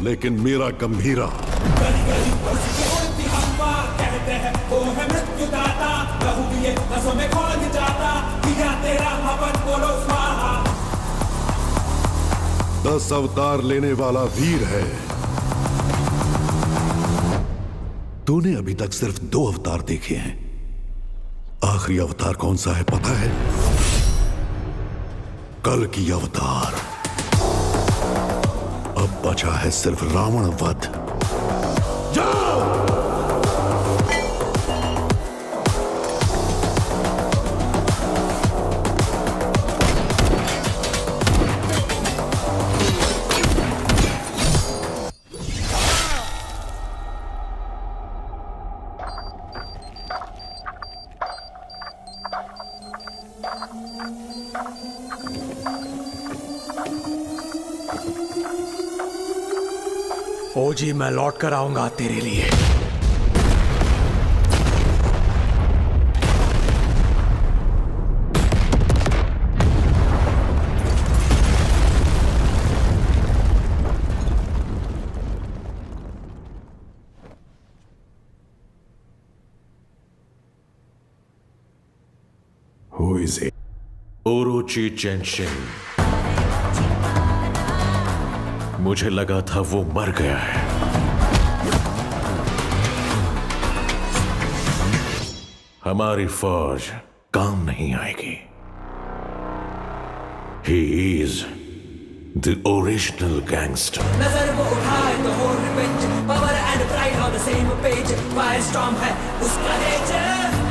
लेकिन मेरा गंभीरा दस अवतार लेने वाला वीर है। तूने अभी तक सिर्फ 2 अवतार देखे हैं। आखिरी अवतार कौन सा है पता है? कल की अवतार। अब बचा है सिर्फ रावण वध। जाओ! ओजी, मैं लौट कर आऊंगा तेरे लिए। Who is it? ओरोची चेंशिन। मुझे लगा था वो मर गया है। हमारी फौज काम नहीं आएगी। He is the original gangster. नजर वो उठाए तो हो revenge, power and pride on the same page, fire storm है उसका नेचर।